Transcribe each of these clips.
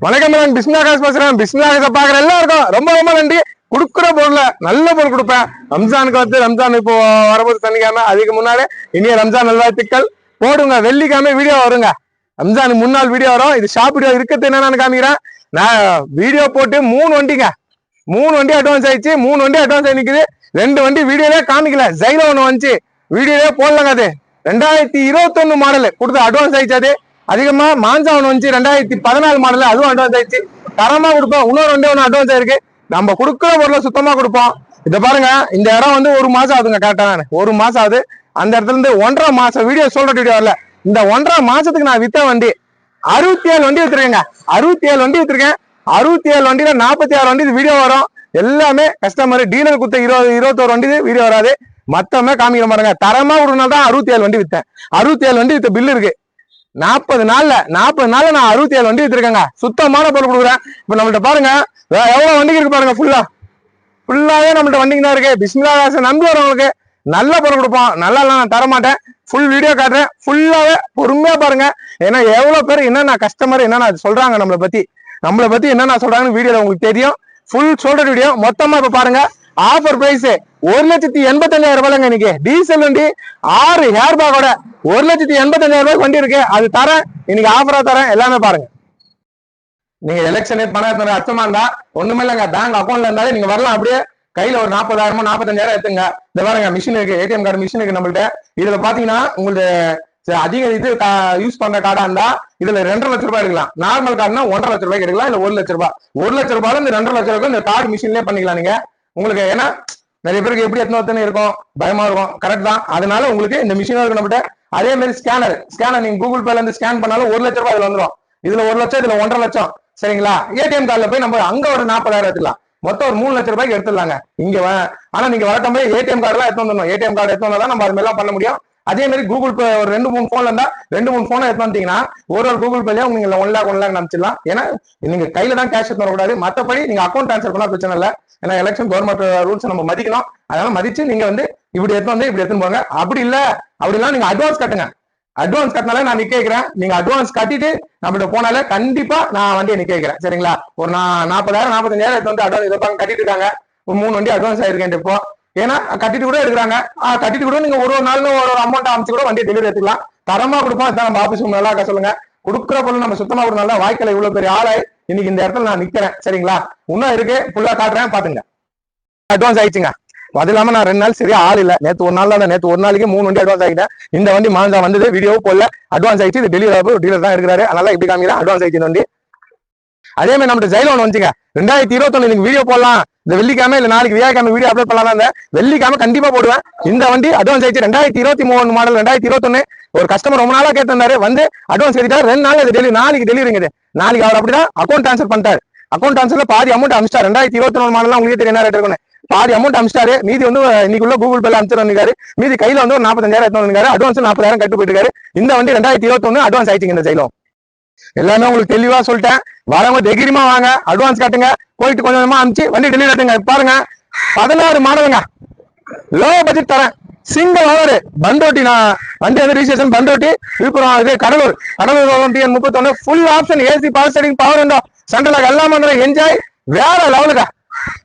வணக்கம், நான் பிஸ்மில்லா காசு பேசுறேன். பிஸ்மில்லா காசை பாக்குற எல்லாருக்கும் ரொம்ப ரொம்ப நன்றி. குடுக்குற பொருளை நல்ல பொருள் கொடுப்பேன். ரம்ஜானுக்கு வந்து ரம்ஜான் இப்போ வரும்போது சனிக்காம, அதுக்கு முன்னாலே இனிய ரம்ஜான் நல்வாழ்த்துக்கள். போடுங்க, வெள்ளிக்கிழமை வீடியோ வருங்க. ரம்ஜானுக்கு முன்னாள் வீடியோ வரும். இது ஷாப் வீடியோ இருக்கிறது என்னன்னு காமிக்கிறேன். நான் வீடியோ போட்டு 3 வண்டிங்க, 3 வண்டி அட்வான்ஸ் ஆயிடுச்சு. 3 வண்டி அட்வான்ஸ் ஆகி நிக்குது. 2 வண்டி வீடியோலே காமிக்கல. ஜைலோ ஒண்ணு வந்துச்சு, வீடியோலே போடலங்க. அது 2021 மாடல் கொடுத்து அட்வான்ஸ் ஆயிடுச்சு. அது அதிகமா மாஞ்சா ஒண்ணு வந்துச்சு 2014 மாடல், அதுவும் அட்வான்ஸ் ஆயிடுச்சு. தரமா கொடுப்போம். இன்னொரு வண்டி ஒண்ணு அட்வான்ஸ் ஆயிருக்கு. நம்ம கொடுக்குற பொருளை சுத்தமா கொடுப்போம். இதை பாருங்க, இந்த இடம் வந்து 1 மாசம் ஆகுதுங்க. கரெக்டா 1 மாசம் ஆகுது. அந்த இடத்துல இருந்து 1.5 மாசம் வீடியோ சொல்ற வீடியோ வரல. இந்த 1.5 மாசத்துக்கு நான் வித்த வண்டி 67 வண்டி வித்துருக்கேங்க. 67 வண்டி வித்துருக்கேன். 67 வண்டியில 46 வண்டி வீடியோ வரும். எல்லாமே கஸ்டமர் டீலர் கொடுத்த 21 வண்டி வீடியோ வராது. மொத்தமே காமிக்கிற பாருங்க. தரமா ஒரு நாள் தான் 67 வண்டி வித்தேன். 67 வண்டி வித்த பில்லு இருக்கு. 40 நாள்ல நான் 67 வண்டி வித்துருக்கேங்க. சுத்தமான பொருள் கொடுக்குறேன். இப்ப நம்மள்ட்ட பாருங்க எவ்வளவு வண்டிக்கு இருக்கு பாருங்க. ஃபுல்லாவே நம்மள்ட்ட வண்டிக்கு தான் இருக்கு. பிஸ்மில்லா காசை நம்பி வரவங்களுக்கு நல்ல பொருள் கொடுப்போம். நல்லா நான் தரமாட்டேன். ஃபுல் வீடியோ காட்டுறேன். ஃபுல்லாவே பொறுமையா பாருங்க. ஏன்னா எவ்வளவு பேர் என்னென்ன கஸ்டமர் என்னென்ன சொல்றாங்க நம்மளை பத்தி என்னென்ன சொல்றாங்கன்னு வீடியோல உங்களுக்கு தெரியும். ஃபுல் சொல்ற வீடியோ மொத்தமா இப்ப பாருங்க. ஆஃபர் பிரைஸ் 1,85,000 ரூபாய்ங்க. இன்னைக்கு டீசல் வண்டி 6 ஹேர் பேக்கோட 1,85,000 ரூபாய்க்கு வண்டி இருக்கு. அது தரேன், இன்னைக்கு ஆஃபரா தரேன். எல்லாமே பாருங்க. நீங்க எலெக்ஷனே பணம் அச்சமா இருந்தா ஒண்ணுமே இல்லைங்க. பேங்க் அக்கௌண்ட்ல இருந்தாலே நீங்க வரலாம். அப்படியே கையில ஒரு 40,000 45,000 எடுத்துங்க. இந்த பாருங்க, மிஷின் இருக்கு, ஏடிஎம் கார்டு மிஷின் இருக்கு நம்மள்ட்ட. இதுல பாத்தீங்கன்னா உங்களுக்கு அதிக இது யூஸ் பண்ற கார்டா இருந்தா இதுல 2.5 லட்சம் ரூபாய் எடுக்கலாம். நார்மல் கார்டுனா 1.5 லட்சம் ரூபாய்க்கு எடுக்கலாம். இல்ல 1 லட்சம் ரூபாய். 1 லட்சம் ரூபாயில இந்த 2.5 லட்சம் ரூபாய் இந்த கார்டு மிஷின்லயே பண்ணிக்கலாம் நீங்க. உங்களுக்கு ஏன்னா நிறைய பேருக்கு எப்படி எத்தனை இருக்கும், பயமா இருக்கும். கரெக்ட் தான். அதனால உங்களுக்கு இந்த மிஷின் இருக்கு நம்மகிட்ட. அதே மாதிரி ஸ்கேனர் நீங்க கூகுள் பேல இருந்து ஸ்கேன் பண்ணாலும் 1 லட்சம் ரூபாய் இதுல வந்துடும். இதுல 1 லட்சம், இதுல 1.5 லட்சம். சரிங்களா? ஏடிஎம் கார்டுல போய் நம்ம அங்க ஒரு 40,000 எடுத்துக்கலாம். மொத்தம் ஒரு 3 லட்சம் ரூபாய்க்கு எடுத்துடலாங்க. இங்க ஆனா நீங்க வரட்டும் போய் ஏடிஎம் கார்டு எல்லாம் எடுத்து வந்துடணும். ஏடிஎம் கார்டு எடுத்து வந்தா நம்ம அது மாதிரி எல்லாம் பண்ண முடியும். அதே மாதிரி கூகுள் பே ஒரு 2-3 போன்ல இருந்தா 2-3 போனை எடுத்து வந்தீங்கன்னா ஒரு கூகுள் பேலயே நீங்க 1 லேக் நம்பிச்சிடலாம். ஏன்னா நீங்க கையில தான் கேஷ் எடுத்து வரக்கூடாது. மற்றபடி நீங்க அக்கௌண்ட் ட்ரான்ஸ்ஃபர் பண்ணா பிரச்சனை இல்லை. ஏன்னா எலெக்ஷன் கவர்மெண்ட் ரூல்ஸ் நம்ம மதிக்கணும். அதனால மதிச்சு நீங்க வந்து இப்படி எடுத்துன்னு போங்க. அப்படி இல்ல நீங்க அட்வான்ஸ் கட்டுங்க. அட்வான்ஸ் கட்டினாலே நான் நிக்க வைக்கிறேன். நீங்க அட்வான்ஸ் கட்டிட்டு நம்மகிட்ட போனாலே கண்டிப்பா நான் வண்டியை நிக்க வைக்கிறேன். சரிங்களா? ஒரு 40,000 45,000 எடுத்து வந்து அட்வான்ஸ் இருப்பாங்க கட்டிட்டு இருக்காங்க. ஒரு 3 வண்டி அட்வான்ஸ் ஆயிருக்கேன் இப்போ. ஏன்னா கட்டிட்டு கூட எடுக்கிறாங்க. கட்டிட்டு கூட நீங்க ஒரு நாள்ல ஒரு அமௌண்ட் அமைச்சு கூட வண்டியை டெலிவரி எடுத்துக்கலாம். தரமா கொடுப்போம். இதான் நம்ம ஆபீஸ் நல்லா இருக்க சொல்லுங்க. கொடுக்குற பொருள் நம்ம சுத்தமா கொடுனால வாய்க்கல இவ்வளவு பெரிய ஆளாய் இன்னைக்கு இந்த இடத்துல நான் நிக்கிறேன். சரிங்களா? இன்னும் இருக்கு, ஃபுல்லா காட்டுறேன் பாத்துங்க. அட்வான்ஸ் ஆயிடுச்சுங்க. அது இல்லாம நான் 2 நாள் சரியா ஆள் இல்ல. நேற்று ஒரு நாளைக்கு 3 வண்டி அட்வான்ஸ் ஆகிட்டேன். இந்த வண்டி மாஞ்சா வந்தது, வீடியோ போடல, அட்வான்ஸ் ஆயிடுச்சு. இது டெலிவரி தான் இருக்கிறாரு. அதனால இப்படி காமிக்கிறேன், அட்வான்ஸ் ஆயிடுச்சு வண்டி. அதே மாதிரி நம்ம ஜெயில ஒன்று வந்துச்சுங்க. 2021 நீங்க வீடியோ போடலாம். இந்த வெள்ளிக்கிழமை இல்ல நாளைக்கு வியாழக்கிழமை வீடியோ அப்லோட் பண்ணலாம். இந்த வெள்ளிக்கிழமை கண்டிப்பா போடுவேன். இந்த வண்டி அட்வான்ஸ் ஆயிடுச்சு. 2023 மாடல் 2021. ஒரு கஸ்டமர் ரொம்ப நாளா கேட்டிருந்தாரு, வந்து அட்வான்ஸ் எடுத்தாரு. 2 நாள் அது நாளைக்கு டெலிவரிங்க. நாளைக்கு அவர் அப்படிதான் அக்கௌண்ட் ட்ரான்ஸ்ஃபர் பண்ணிட்டாரு. அக்கௌண்ட் ட்ரான்ஸ்ஃபர்ல பாதி அமௌண்ட் அமிச்சிட்டாரு. 2021 மாடல் உங்களுக்கு தெரியும் என்ன ரேட் இருக்குன்னு. பாதி அமௌண்ட் அமிச்சிட்டாரு. மீதி வந்து இன்னைக்குள்ள கூகுள் பேல அமிச்சிருக்காரு. மீதி கையில வந்து ஒரு 45,000 எடுத்து வந்திருக்காரு. அட்வான்ஸ் 40,000 கட்டு போயிட்டு இருக்காரு. இந்த வண்டி 2021 அட்வான்ஸ் ஆயிடுச்சுங்க. இந்த ஜெயிலும் எல்லாமே உங்களுக்கு தெளிவா சொல்லிட்டேன். வரவங்க தைரியமா வாங்க, அட்வான்ஸ் காட்டுங்க, போயிட்டு கொஞ்சம் கொஞ்சமா அமிச்சு வண்டி டெலிவரி எடுத்துங்க. பாருங்க 16 மாடலுங்க. லோ பட்ஜெட் தரேன். சிங்கிள் ஓவர் பண்டோட்டி. நான் வண்டி வந்து ரிஜிஸ்ட்ரேஷன் பண்டோட்டி, விழுப்புரம், இது Cuddalore TN 31. Full option, AC, power steering, power window, central எல்லாம் பண்றேன். என்ஜாய் வேற லெவலுக்கா.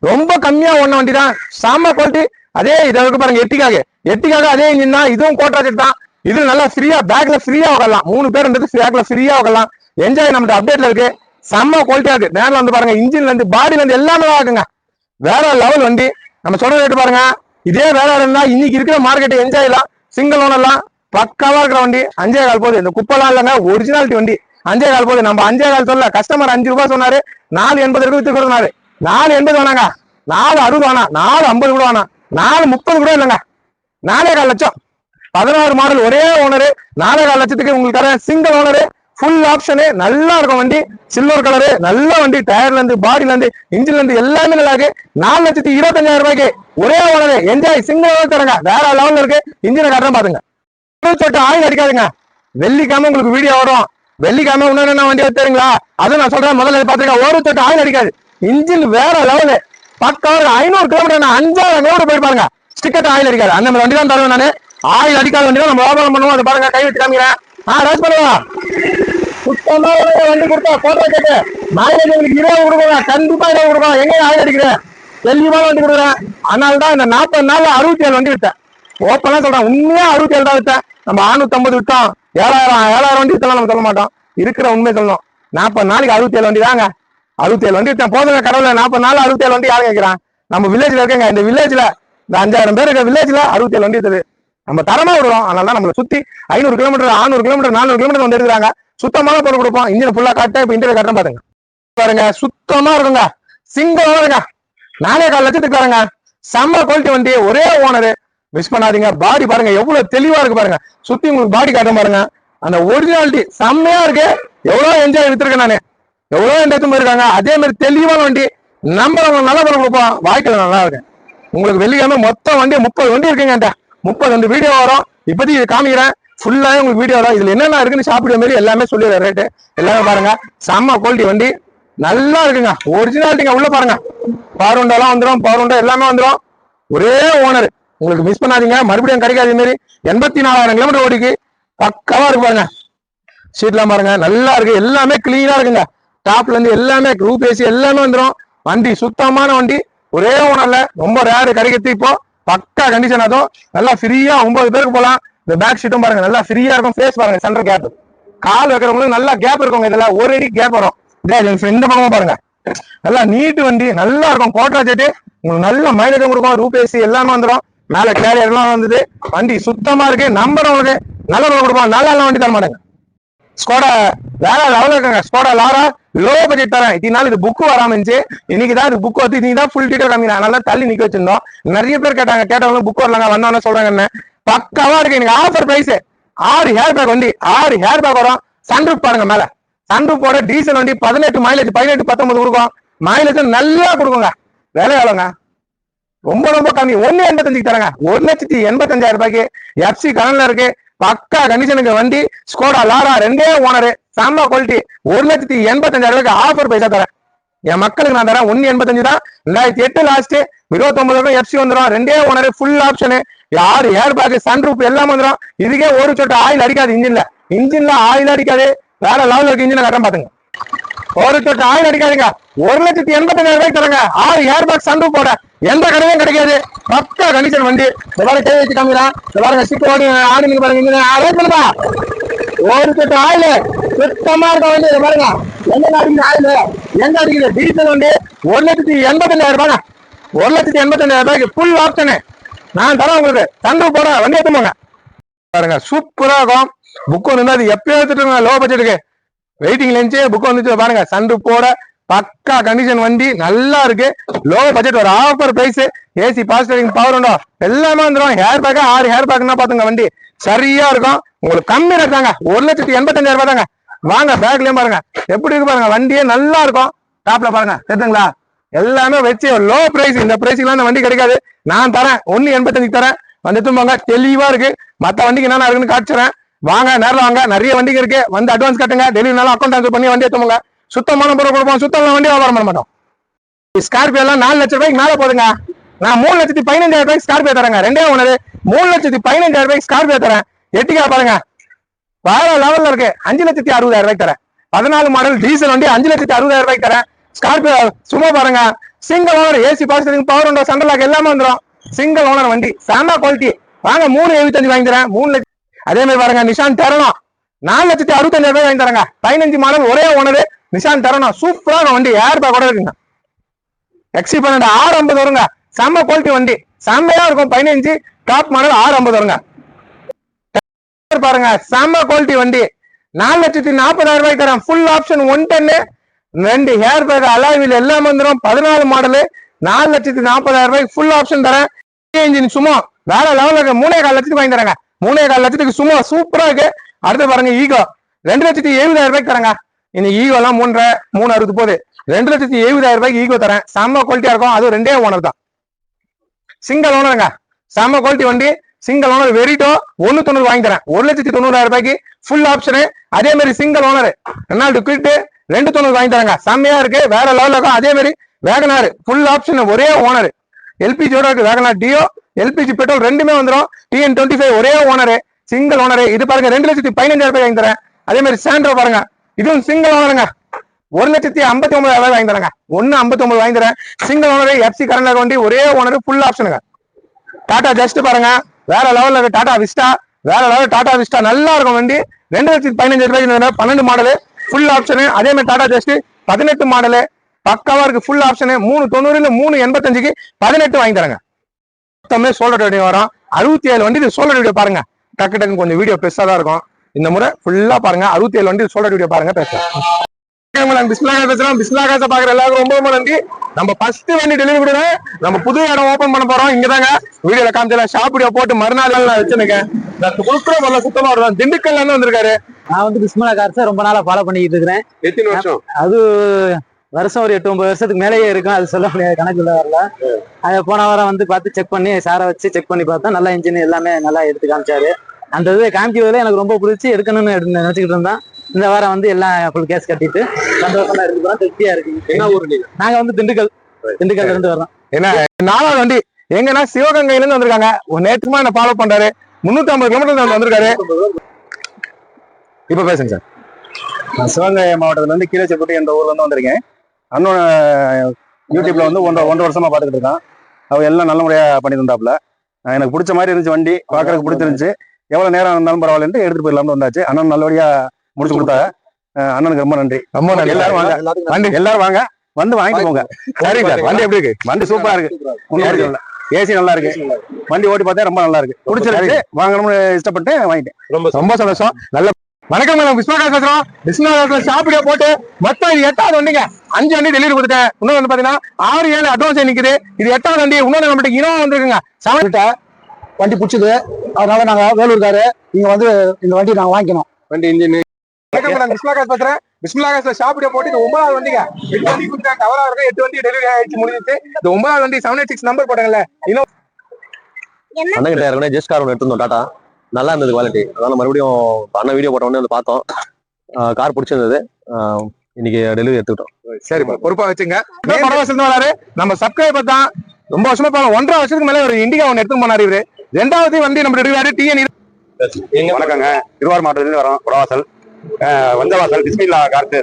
ரொம்ப கம்மியா ஒண்ணு வண்டி தான், சாம குவாலிட்டி. அதே இதை பாருங்க, எட்டிக்காக அதே இன்ஜின் தான். இதுவும் கோட்ராஜெட் தான். இது நல்லா ஃப்ரீயா பேக்ல ஃப்ரீயா உட்கலாம். 3 பேர் பேக்ல ஃப்ரீயா உட்கலாம். என்ஜாய் நம்ம அப்டேட்ல இருக்கு. செம்ம குவாலிட்டியா இருக்கு. நேரில் வந்து பாருங்க, இன்ஜின்ல இருந்து பாடியில இருந்து எல்லாமே இருக்குங்க. வேற லெவல் வண்டி. நம்ம சொல்ற ரேட்டு பாருங்க. இதே வேற இருந்தா இன்னைக்கு இருக்கிற மார்க்கெட் என்ஜாய்லாம் சிங்கிள் ஓனர் எல்லாம் பக்காவா இருக்கிற வண்டி. 5.25 போகுது. இந்த குப்பெல்லாம் இல்லைங்க, ஒரிஜினாலிட்டி வண்டி. 5.25 போகுது. நம்ம 5.25 சொல்ல, கஸ்டமர் 5 ரூபாய் சொன்னாரு. 4.80 வித்து கொடுத்தாரு. 4.80 வேணாங்க, 4.60 வேணாம், 4.50 கூட வேணாம், 4.30 கூட இல்லைங்க. 4.25 லட்சம் 16 மாடல், ஒரே ஓனரு. 4.25 லட்சத்துக்கு உங்களுக்கு தரேன். சிங்கிள் ஓனரு, ஃபுல் ஆப்ஷனு, நல்லா இருக்கும் வண்டி. சில்வர் கலரு, நல்ல வண்டி. டயர்ல இருந்து பாடியில இருந்து இன்ஜின்ல இருந்து எல்லாமே நல்லா இருக்கு. 4,25,000 ரூபாய்க்கு ஒரே ஓனரு. என்ஜாய் சிங்கிள் ஓனர் தரங்க. வேற லெவல்ல இருக்கு. இன்ஜினை காட்டுறேன் பாத்துங்க. சொட்டு ஆயில் அடிக்காதுங்க. வெள்ளிக்கிழமை உங்களுக்கு வீடியோ வரும். வெள்ளிக்கிழமை இன்னொரு என்ன வண்டி தெரியுங்களா? அதை நான் சொல்றேன். முதல்ல பாத்துருக்கேன். ஒரு சொட்டு ஆயில் அடிக்காது. இன்ஜின் வேற லெவலு. பக்கம் 500 கிலோமீட்டர் 5,000 கிலோமீட்டர் போய் பாருங்க. ஸ்டிக்கர் ஆயில் அடிக்காது. அந்த மாதிரி வண்டி தான் தருவேன் நானு. ஆயில் அடிக்காத வண்டி தான் நம்ம வியாபாரம் பண்ணுவோம். அதை பாருங்க, கை வச்சு காமிக்கிறேன். ராஜ் பண்ணுவா. சுத்தமா வண்டி கொடுத்தா போட்டோ கேட்டு மைலேஜ் உங்களுக்கு 20 கொடுக்குறேன், கண்டிப்பா 20 கொடுக்கும். எங்க ஆயில் அடிக்கிறேன், தெளிவான வண்டி கொடுக்குறேன். அதனால தான் இந்த 40 நாள்ல 67 வண்டி விட்டேன். ஓப்பனா சொல்றேன், உண்மையா 67 தான் விட்டேன். நம்ம 650 விட்டோம், 7000 வண்டி வித்தலாம் நம்ம சொல்ல மாட்டோம். இருக்கிற உண்மை சொல்லணும். 40 நாளைக்கு 67 வண்டி தாங்க. 67 வண்டி விட்டேன். போதுங்க கடவுள, 40 நாள் 67 வண்டி யாரும் கேட்கிறான்? நம்ம வில்லேஜ்ல இருக்கேங்க. இந்த வில்லேஜ்ல இந்த 5000 பேர் இருக்க வில்லேஜ்ல 67 வண்டி இருக்குது. நம்ம தரமா விடுறோம். அதனால தான் நம்மளை சுத்தி 500 கிலோமீட்டர் 600 கிலோமீட்டர் 400 கிலோமீட்டர் வந்து எடுக்கிறாங்க. சுத்தமான பொருள் கொடுப்போம். இன்ஜின் ஃபுல்லா காட்ட இப்ப இன்டர்வியூ காட்டுறேன் பாருங்க. பாருங்க சுத்தமா இருக்குங்க. சிங்கிள் ஓனருங்க. 4.25 லட்சத்துக்கு பாருங்க. செம்ம குவாலிட்டி வண்டி, ஒரே ஓனரு. மிஸ் பண்ணாதீங்க. பாடி பாருங்க எவ்வளவு தெளிவா இருக்கு பாருங்க. சுத்தி உங்களுக்கு பாடி காட்ட பாருங்க. அந்த ஒரிஜினாலிட்டி செம்மையா இருக்கு. எவ்வளவு என்ஜாய் வித்துருக்கேன் நானு. எவ்வளவு என்ஜாய் போயிருக்காங்க. அதே மாதிரி தெளிவான வண்டி. நம்ம நல்ல பொருள் கொடுப்போம். வாழ்க்கையில நல்லா இருக்கு. உங்களுக்கு வெள்ளிக்கிழமை மொத்தம் வண்டி 30 வண்டி இருக்குங்க. 30 வீடியோ வரும். இப்போதைக்கு காமிக்கிறேன். ஃபுல்லாவே உங்களுக்கு வீடியோ வரும். இதுல என்னென்ன இருக்குன்னு சாப்பிடுற மாதிரி எல்லாமே சொல்லிடுறேன். ரேட்டு எல்லாமே பாருங்க. செம்ம குவாலிட்டி வண்டி நல்லா இருக்குங்க. ஒரிஜினாலிட்டிங்க. உள்ள பாருங்க, பவர் விண்டோலாம் வந்துடும், பவர் விண்டோ எல்லாமே வந்துடும். ஒரே ஓனர். உங்களுக்கு மிஸ் பண்ணாதீங்க. மறுபடியும் கிடைக்காத மாதிரி 84,000 கிலோமீட்டர் ஓடிக்கு பக்கவா இருக்கு பாருங்க. சீட்லாம் பாருங்க நல்லா இருக்கு. எல்லாமே கிளீனா இருக்குங்க. டாப்ல இருந்து எல்லாமே குரூப் ஏசி எல்லாமே வந்துடும். வண்டி சுத்தமான வண்டி, ஒரே ஓனர்ல. ரொம்ப ரேரு கிடைக்கிறது. இப்போ பக்கா கண்டிஷன். அதுவும் நல்லா ஃப்ரீயா 9 பேருக்கு போலாம். இந்த பேக் ஷீட்டும் பாருங்க நல்லா ஃப்ரீயா இருக்கும். ஃபேஸ் பாருங்க, சென்டர் கேப், கால் வைக்கிறவங்களுக்கு நல்லா கேப் இருக்கும். இதுல ஒரு அடி கேப் வரும். இந்த பக்கமும் பாருங்க நல்லா நீட்டு வண்டி நல்லா இருக்கும். கோட்ரா ஜெட்டு உங்களுக்கு நல்ல மைலேஜும் கொடுக்கும். ரூப் ஏசி எல்லாமே வந்துடும். மேல கேரியர் எல்லாம் வந்தது. வண்டி சுத்தமா இருக்கு. நம்பர் உங்களுக்கு நல்ல கொடுப்போம். நல்ல வண்டி தர மாட்டேங்க. ஸ்கோடா வேற லெவலில் இருக்காங்க. ஸ்கோடா லாரா லோ பட்ஜெட் தரேன். இதனால இது புக் வராம இருந்துச்சு. இன்னைக்குதான் இது புக் வந்து இன்னைக்கு தான் ஃபுல் டீட்டெயில் காமிக்கிறேன். அதனால தள்ளி நிக்க வச்சிருந்தோம். நிறைய பேர் கேட்டாங்க. கேட்டவங்க புக் வரலாங்க வந்தவன சொல்றாங்க. பக்காவா இருக்கு. எனக்கு ஆஃபர் பிரைஸ் 6 ஹேர் பேக் வண்டி. 6 ஹேர் பேக் வரும். சன்ரூப் பாருங்க மேல. சன்ரூப் போட டீசல் வண்டி 18 மைலேஜ் 18 19 கொடுக்கும். மைலேஜ் நல்லா கொடுக்குங்க. விலை எவ்வளோங்க? ரொம்ப ரொம்ப கம்மி. 1,85 தரங்க. 1,85,000 ரூபாய்க்கு எஃப்சி கடன்ல இருக்கு. பக்கா கண்டிஷனுக்கு வண்டி. Skoda Laura 2 owner. செம்ம குவாலிட்டி. 1,85,000 ரூபாய்க்கு ஆஃபர் பைசா தரேன். என் மக்களுக்கு நான் தரேன். 1,85 தான். 2008 லாஸ்ட் 29 எஃப்சி வந்துடும். 2 owner. Full option. 6 hair pack sunroof எல்லாம் வந்துடும். இதுக்கே ஒரு சொட்டு ஆயில் அடிக்காது. இன்ஜின்ல ஆயில் அடிக்காது. வேற லெவல் இருக்கு. இன்ஜினை கரெக்டா பாத்துங்க. ஒரு சொட்டு ஆயில் அடிக்காதுங்க. 1,85,000 ரூபாய்க்கு தரங்க. 6 ஹேர் பேக் சன்ரூப் போட எந்த கடையும் கிடைக்காது. பக்கா கண்டிஷன் வண்டி. இந்த மாதிரி கை வச்சு காமிக்கிறேன். இந்த பாருங்க சிக்கு ஓடி ஆடி பாருங்க. ஒரு சொட்டு ஆயில் சுத்தமா இருக்க வண்டி. இதை பாருங்க எங்க அடிக்கிற ஆயில் எங்க அடிக்குது. டீசல் வண்டி 1,85,000 ரூபாங்க. 1,85,000 ரூபாய்க்கு ஃபுல் ஆப்ஷனு நான் தரேன் உங்களுக்கு. சன்ரூப் போட வண்டி எடுத்துமாங்க. பாருங்க சூப்பரா இருக்கும். புக் வந்து அது எப்பயோ எடுத்துட்டு லோ பட்ஜெட்டுக்கு வெயிட்டிங்ல இருந்துச்சு. புக் வந்துச்சு பாருங்க. சன்ரூப் போட பக்கா கண்டிஷன் வண்டி நல்லா இருக்கு. லோ பட்ஜெட் ஒரு ஆஃபர் பிரைஸ். ஏசி பாஸ்டரிங் பவர் உண்டோ எல்லாமே வந்துடும். ஹேர் பேக்கா 6 ஹேர் பேக்னா பாத்துங்க. வண்டி சரியா இருக்கும். உங்களுக்கு கம்மி இருக்காங்க. 1,85,000 ரூபாய் தாங்க. வாங்க பேக்லயும் பாருங்க எப்படி இருக்கு பாருங்க. வண்டியே நல்லா இருக்கும். டாப்ல பாருங்க தெரியுதுங்களா. எல்லாமே வச்சு லோ பிரைஸ். இந்த பிரைஸ்க்கு இந்த வண்டி கிடைக்காது. நான் தரேன். 1,85 தரேன். வந்து எடுத்துப்பாங்க. தெளிவா இருக்கு. மத்த வண்டிக்கு என்னென்ன இருக்குன்னு காட்டுறேன். வாங்க நேரில் வாங்க. நிறைய வண்டிக்கு இருக்கு. வந்து அட்வான்ஸ் கட்டுங்க. டெலிவரினாலும் அக்கௌண்ட் ட்ரான்ஸ்ஃபர் பண்ணி வண்டி எடுத்துவாங்க. சுத்தமான பொருள் கொடுப்போம். சுத்தமான வண்டி வியாபாரம் பண்ண மாட்டோம். ஸ்கார்பியோ எல்லாம் 4 லட்சம் ரூபாய்க்கு மேல போதுங்க. நான் 3,15,000 ரூபாய்க்கு ஸ்கார்பியோ தரேங்க. 2 ஓனரு 3,15,000 ரூபாய்க்கு ஸ்கார்பியோ தரேன். எட்டிக்கா பாருங்க வேற லெவல்ல இருக்கு. 5,60,000 ரூபாய்க்கு தரேன். 14 மாடல் டீசல் வண்டி 5,60,000 ரூபாய்க்கு தரேன். ஸ்கார்பியோ சும்மா பாருங்க. Single owner. ஏசி பாஸ்டரிங் பவர் உண்டோ சென்ட்ரல் லாக் எல்லாமே வந்துடும். சிங்கிள் ஓனர் வண்டி சாண்டா குவாலிட்டி. வாங்க 3,75 வாங்கி தரேன். 3 லட்சம். அதே மாதிரி பாருங்க நிஷான் தரணும் 4,65,000 ரூபாய் வாங்கி தரங்க. 15 மாடல் ஒரே ஓனரு நிஷான் தரணும். சூப்பரான வண்டி. ஏர் பேக் கூட இருக்குங்க. எக்ஸி 12 650 வருங்க. செம்ம குவாலிட்டி வண்டி. செம்மையா இருக்கும். 15 டாப் மாடல் 650 வருங்க. பாருங்க செம்ம குவாலிட்டி வண்டி. 4,40,000 ரூபாய்க்கு தரேன். ஃபுல் ஆப்ஷன் 110 2 ஹேர் பேக் அலாய்வில் எல்லாம் வந்துடும். 14 மாடலு 4,40,000 ரூபாய்க்கு ஃபுல் ஆப்ஷன் தரேன். இன்ஜின் சும்மா வேற லெவலில் இருக்கு. 3,4 லட்சத்துக்கு வாங்கி தரேங்க. 3,4 லட்சத்துக்கு சும்மா சூப்பரா இருக்கு. அடுத்து பாருங்க ஈகோ 2,70,000 ரூபாய்க்கு தரங்க. இன்னைக்கு ஈகோ எல்லாம் 3,60 போகுது. 2,70,000 ரூபாய்க்கு ஈகோ தரேன். செம்ம குவாலிட்டியா இருக்கும். அதுவும் 2 ஓனர் தான். சிங்கிள் ஓனருங்க. செம்ம குவாலிட்டி வண்டி. சிங்கிள் ஓனர் வெரிட்டோ 1,90 வாங்கி தரேன். 1,90,000 ரூபாய்க்கு ஃபுல் ஆப்ஷனு. அதே மாதிரி சிங்கிள் ஓனர் ரெனால்டு குவிட் 2,90 வாங்கி தராங்க. செம்மையா இருக்கு. வேற லெவலில் இருக்கும். அதே மாதிரி வேகனார் ஃபுல் ஆப்ஷன் ஒரே ஓனர். எல்பிஜியோட இருக்கு. வேகனார் டியோ எல்பிஜி பெட்ரோல் ரெண்டுமே வந்துடும். TN25 ஒரே ஓனரு சிங்கிள் ஓனரு. இது பாருங்க 2,15,000 ரூபாய் வாங்கி தரேன். அதே மாதிரி சாண்ட்ரோ பாருங்க இதுவும் சிங்கிள் ஓனருங்க 1,59,000 வாங்கி தரேங்க. 1,59 வாங்கி தரேன். சிங்கிள் ஓனர் எஃப்சி கரண்ட் வண்டி, ஒரே ஓனர், ஃபுல் ஆப்ஷனுங்க. டாடா ஜஸ்ட் பாருங்க, வேற லெவல்ல இருக்கு. டாடா விஸ்டா வேற லெவல். டாடா விஸ்டா நல்லா இருக்கும் வண்டி. 2,15,000 12 மாடலு, ஃபுல் ஆப்ஷனு. அதே மாதிரி டாடா ஜஸ்ட் 18 மாடலு, பக்காவா இருக்கு, ஃபுல் ஆப்ஷனு. 390 385க்கு 18 வாங்கி தரேங்க. மொத்தமே சோல்டர் வீடியோ வரும். 67 வண்டி சோல்டர் வீடியோ பாருங்க. டக்கு டக்கு கொஞ்சம் வீடியோ பெருசா தான் இருக்கும். இந்த முறை ஃபுல்லா பாருங்க. 67 வண்டி சோல்டர் வீடியோ பாருங்க. பேசுறேன் பேசுறோம். பிஸ்மில்லாஹ் பாக்குற எல்லாருக்கும் ரொம்ப ரொம்ப நன்றி. நம்ம ஃபர்ஸ்ட் வண்டி டெலிவரி கொடுங்க. நம்ம புது இடம் ஓபன் பண்ண போறோம். இங்கதாங்க வீடியோல காமிச்சல ஷாப் வீடியோ போட்டு மறுநாள் நான் வச்சிருக்கேன். குடுக்குற வரல சுத்தமா வரும். திண்டுக்கல்ல இருந்து வந்திருக்காரு. நான் வந்து பிஸ்மில்லாஹ் கார்ஸை ரொம்ப நாளா ஃபாலோ பண்ணிட்டு இருக்கிறேன். எத்தனை வருஷம்? அது வருஷம் ஒரு 8-9 வருஷத்துக்கு மேலேயே இருக்கும். அது சொல்ல முடியாது, கணக்குல வரல. அதை போன வாரம் வந்து பார்த்து செக் பண்ணி சாரை வச்சு செக் பண்ணி பார்த்தா நல்லா இன்ஜின் எல்லாமே நல்லா எடுத்து காமிச்சாரு. அந்த இது காமிக்கிறதுல எனக்கு ரொம்ப பிடிச்சி எடுக்கணும்னு நினைச்சுக்கிட்டு இருந்தேன். இந்த வாரம் வந்து எல்லாம் ஃபுல் கேஸ் கட்டிட்டு சந்தோஷமா இருக்கு, திருப்தியா இருக்கு. என்ன ஊர் நீங்க? நாங்க வந்து திண்டுக்கல்ல இருந்து வரோம். என்ன 4வது வண்டி எங்கன்னா சிவகங்கையில இருந்து வந்திருக்காங்க. நேற்றுமா என்ன ஃபாலோ பண்றாரு. 350 கிலோமீட்டர் வந்திருக்காரு. இப்ப பேசுங்க சார். நான் சிவகங்கை மாவட்டத்துல இருந்து கீழச்செப்பட்டி என்ற ஊர்ல இருந்து வந்திருக்கேன். அண்ணன் யூடியூப்ல வந்து ஒன்றரை வருஷமா பாத்துக்கிட்டு இருக்கான். அவ எல்லாம் நல்ல முறையா பண்ணி தந்தாப்புல. எனக்கு பிடிச்ச மாதிரி இருந்துச்சு வண்டி, பாக்குறதுக்கு பிடிச்சிருந்துச்சு. எவ்வளவு நேரம் இருந்தாலும் பரவாயில்லன்ட்டு எடுத்துட்டு போயிடலாம்னு வந்தாச்சு. அண்ணன் நல்லபடியா முடிச்சு கொடுத்தாங்க. அண்ணனுக்கு ரொம்ப நன்றி. ரொம்ப நன்றி. எல்லாரும் வாங்க, எல்லாரும் வாங்க, வந்து வாங்கிட்டு போங்க. சரி சார். வண்டி எப்படி இருக்கு? வண்டி சூப்பரா இருக்கு. ஏசி நல்லா இருக்கு. வண்டி ஓட்டி பார்த்தா ரொம்ப நல்லா இருக்கு, பிடிச்சிருக்கு. வாங்கணும்னு இஷ்டப்பட்டு வாங்கிட்டேன். ரொம்ப சந்தோஷம். நல்ல வணக்கம் மேடம். பிஸ்மில்லாஹ் பேசுறோம். பிஸ்மில்லாஹ் ஷாப் வீடியோ போட்டு மொத்தம் 8வது வண்டிங்க. 5 வண்டி டெலிவரி கொடுத்துட்டேன். இன்னும் வந்து பாத்தீங்கன்னா 6-7 அட்வான்ஸ் நிக்குது. இது 8வது வண்டி. இன்னொன்று நம்மகிட்ட இனோவா வந்துருக்குங்க. 7 வண்டி பிடிச்சது, அதனால நாங்க வேலூர்காரு இங்க வந்து இந்த வண்டி நாங்க வாங்கிக்கணும். வண்டி இன்ஜின். வணக்கம் மேடம். பிஸ்மில்லாஹ் பேசுறேன். பிஸ்மில்லாஹ் ஷாப் வீடியோ போட்டு இது 9வது வண்டிங்க. 8 வண்டி கொடுத்தேன். கவரா இருக்கு. 8 வண்டி டெலிவரி ஆயிடுச்சு, முடிஞ்சிச்சு. இந்த 9வது வண்டி 786 நம்பர் போட்டாங்கல்ல. இன்னும் அண்ணன் கிட்ட ஜஸ்ட் கார் ஒன்று எடுத்துருந்தோம். டாடா நல்லா இருந்தது குவாலிட்டி. அதனால மறுபடியும் அண்ணன் வீடியோ போட்ட உடனே வந்து பார்த்தோம். கார் பிடிச்சிருந்தது. இன்னைக்கு டெலிவரி எடுத்துக்கிட்டோம். சரிப்பா, பொறுப்பா வச்சுங்க. வராரு நம்ம சப்ஸ்கிரைபர் தான். ரொம்ப வருஷமா போகலாம். 1.5 வருஷத்துக்கு மேல ஒரு இண்டிகா ஒன்று எடுத்து போனாரு இவரு. 2வது வண்டி நம்ம டெலிவரி டிஎன். வணக்கங்க. திருவாரூர் மாவட்டத்துல வரோம். குடவாசல் வந்தவாசல் பிஸ்மில்லாஹ் கார்ஸ்.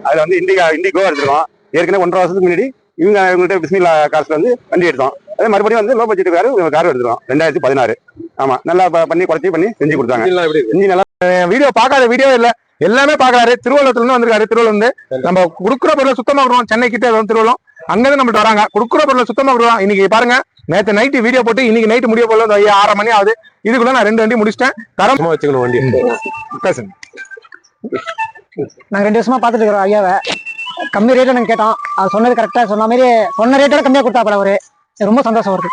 அதுல வந்து இண்டிகோ எடுத்துருக்கோம். ஏற்கனவே 1.5 வருஷத்துக்கு முன்னாடி இவங்ககிட்ட பிஸ்மில்லாஹ் கார்ஸ்ல வந்து வண்டி எடுத்தோம். அதே மறுபடியும் வந்து லோ பட்ஜெட் கார் எடுத்துருக்கோம். 2016. ஆமா, நல்லா பண்ணி குறைச்சி பண்ணி செஞ்சு கொடுத்தாங்க. இன்ஜின் நல்லா. வீடியோ பார்க்காத வீடியோ இல்ல, எல்லாமே பாக்குறாரு. திருவள்ளூர்ல இருந்து வந்திருக்காரு. திருவள்ளூர் வந்து நம்ம குடுக்குற பொருளை சுத்தமா கொடுவோம். சென்னை கிட்ட திருவள்ளூர் அங்கிருந்து நம்மள்ட்ட வராங்க. குடுக்குற பொருளை சுத்தமா கொடுவோம். இன்னைக்கு பாருங்க, நேற்று நைட்டு வீடியோ போட்டு இன்னைக்கு நைட்டு முடிய போல 6:30 மணி ஆகுது. இதுக்குள்ள நான் 2 வண்டி முடிச்சிட்டேன். தரமா வச்சுக்கணும் வண்டி. பேசுங்க. நாங்க 2 வருஷமா பாத்துட்டு இருக்கிறோம் ஐயாவை. கம்மி ரேட்டை நாங்க கேட்டோம். அது சொன்னது கரெக்டா சொன்ன மாதிரி சொன்ன ரேட்டோட கம்மியா கொடுத்தாப்பல அவரு. ரொம்ப சந்தோஷம் இருக்கு.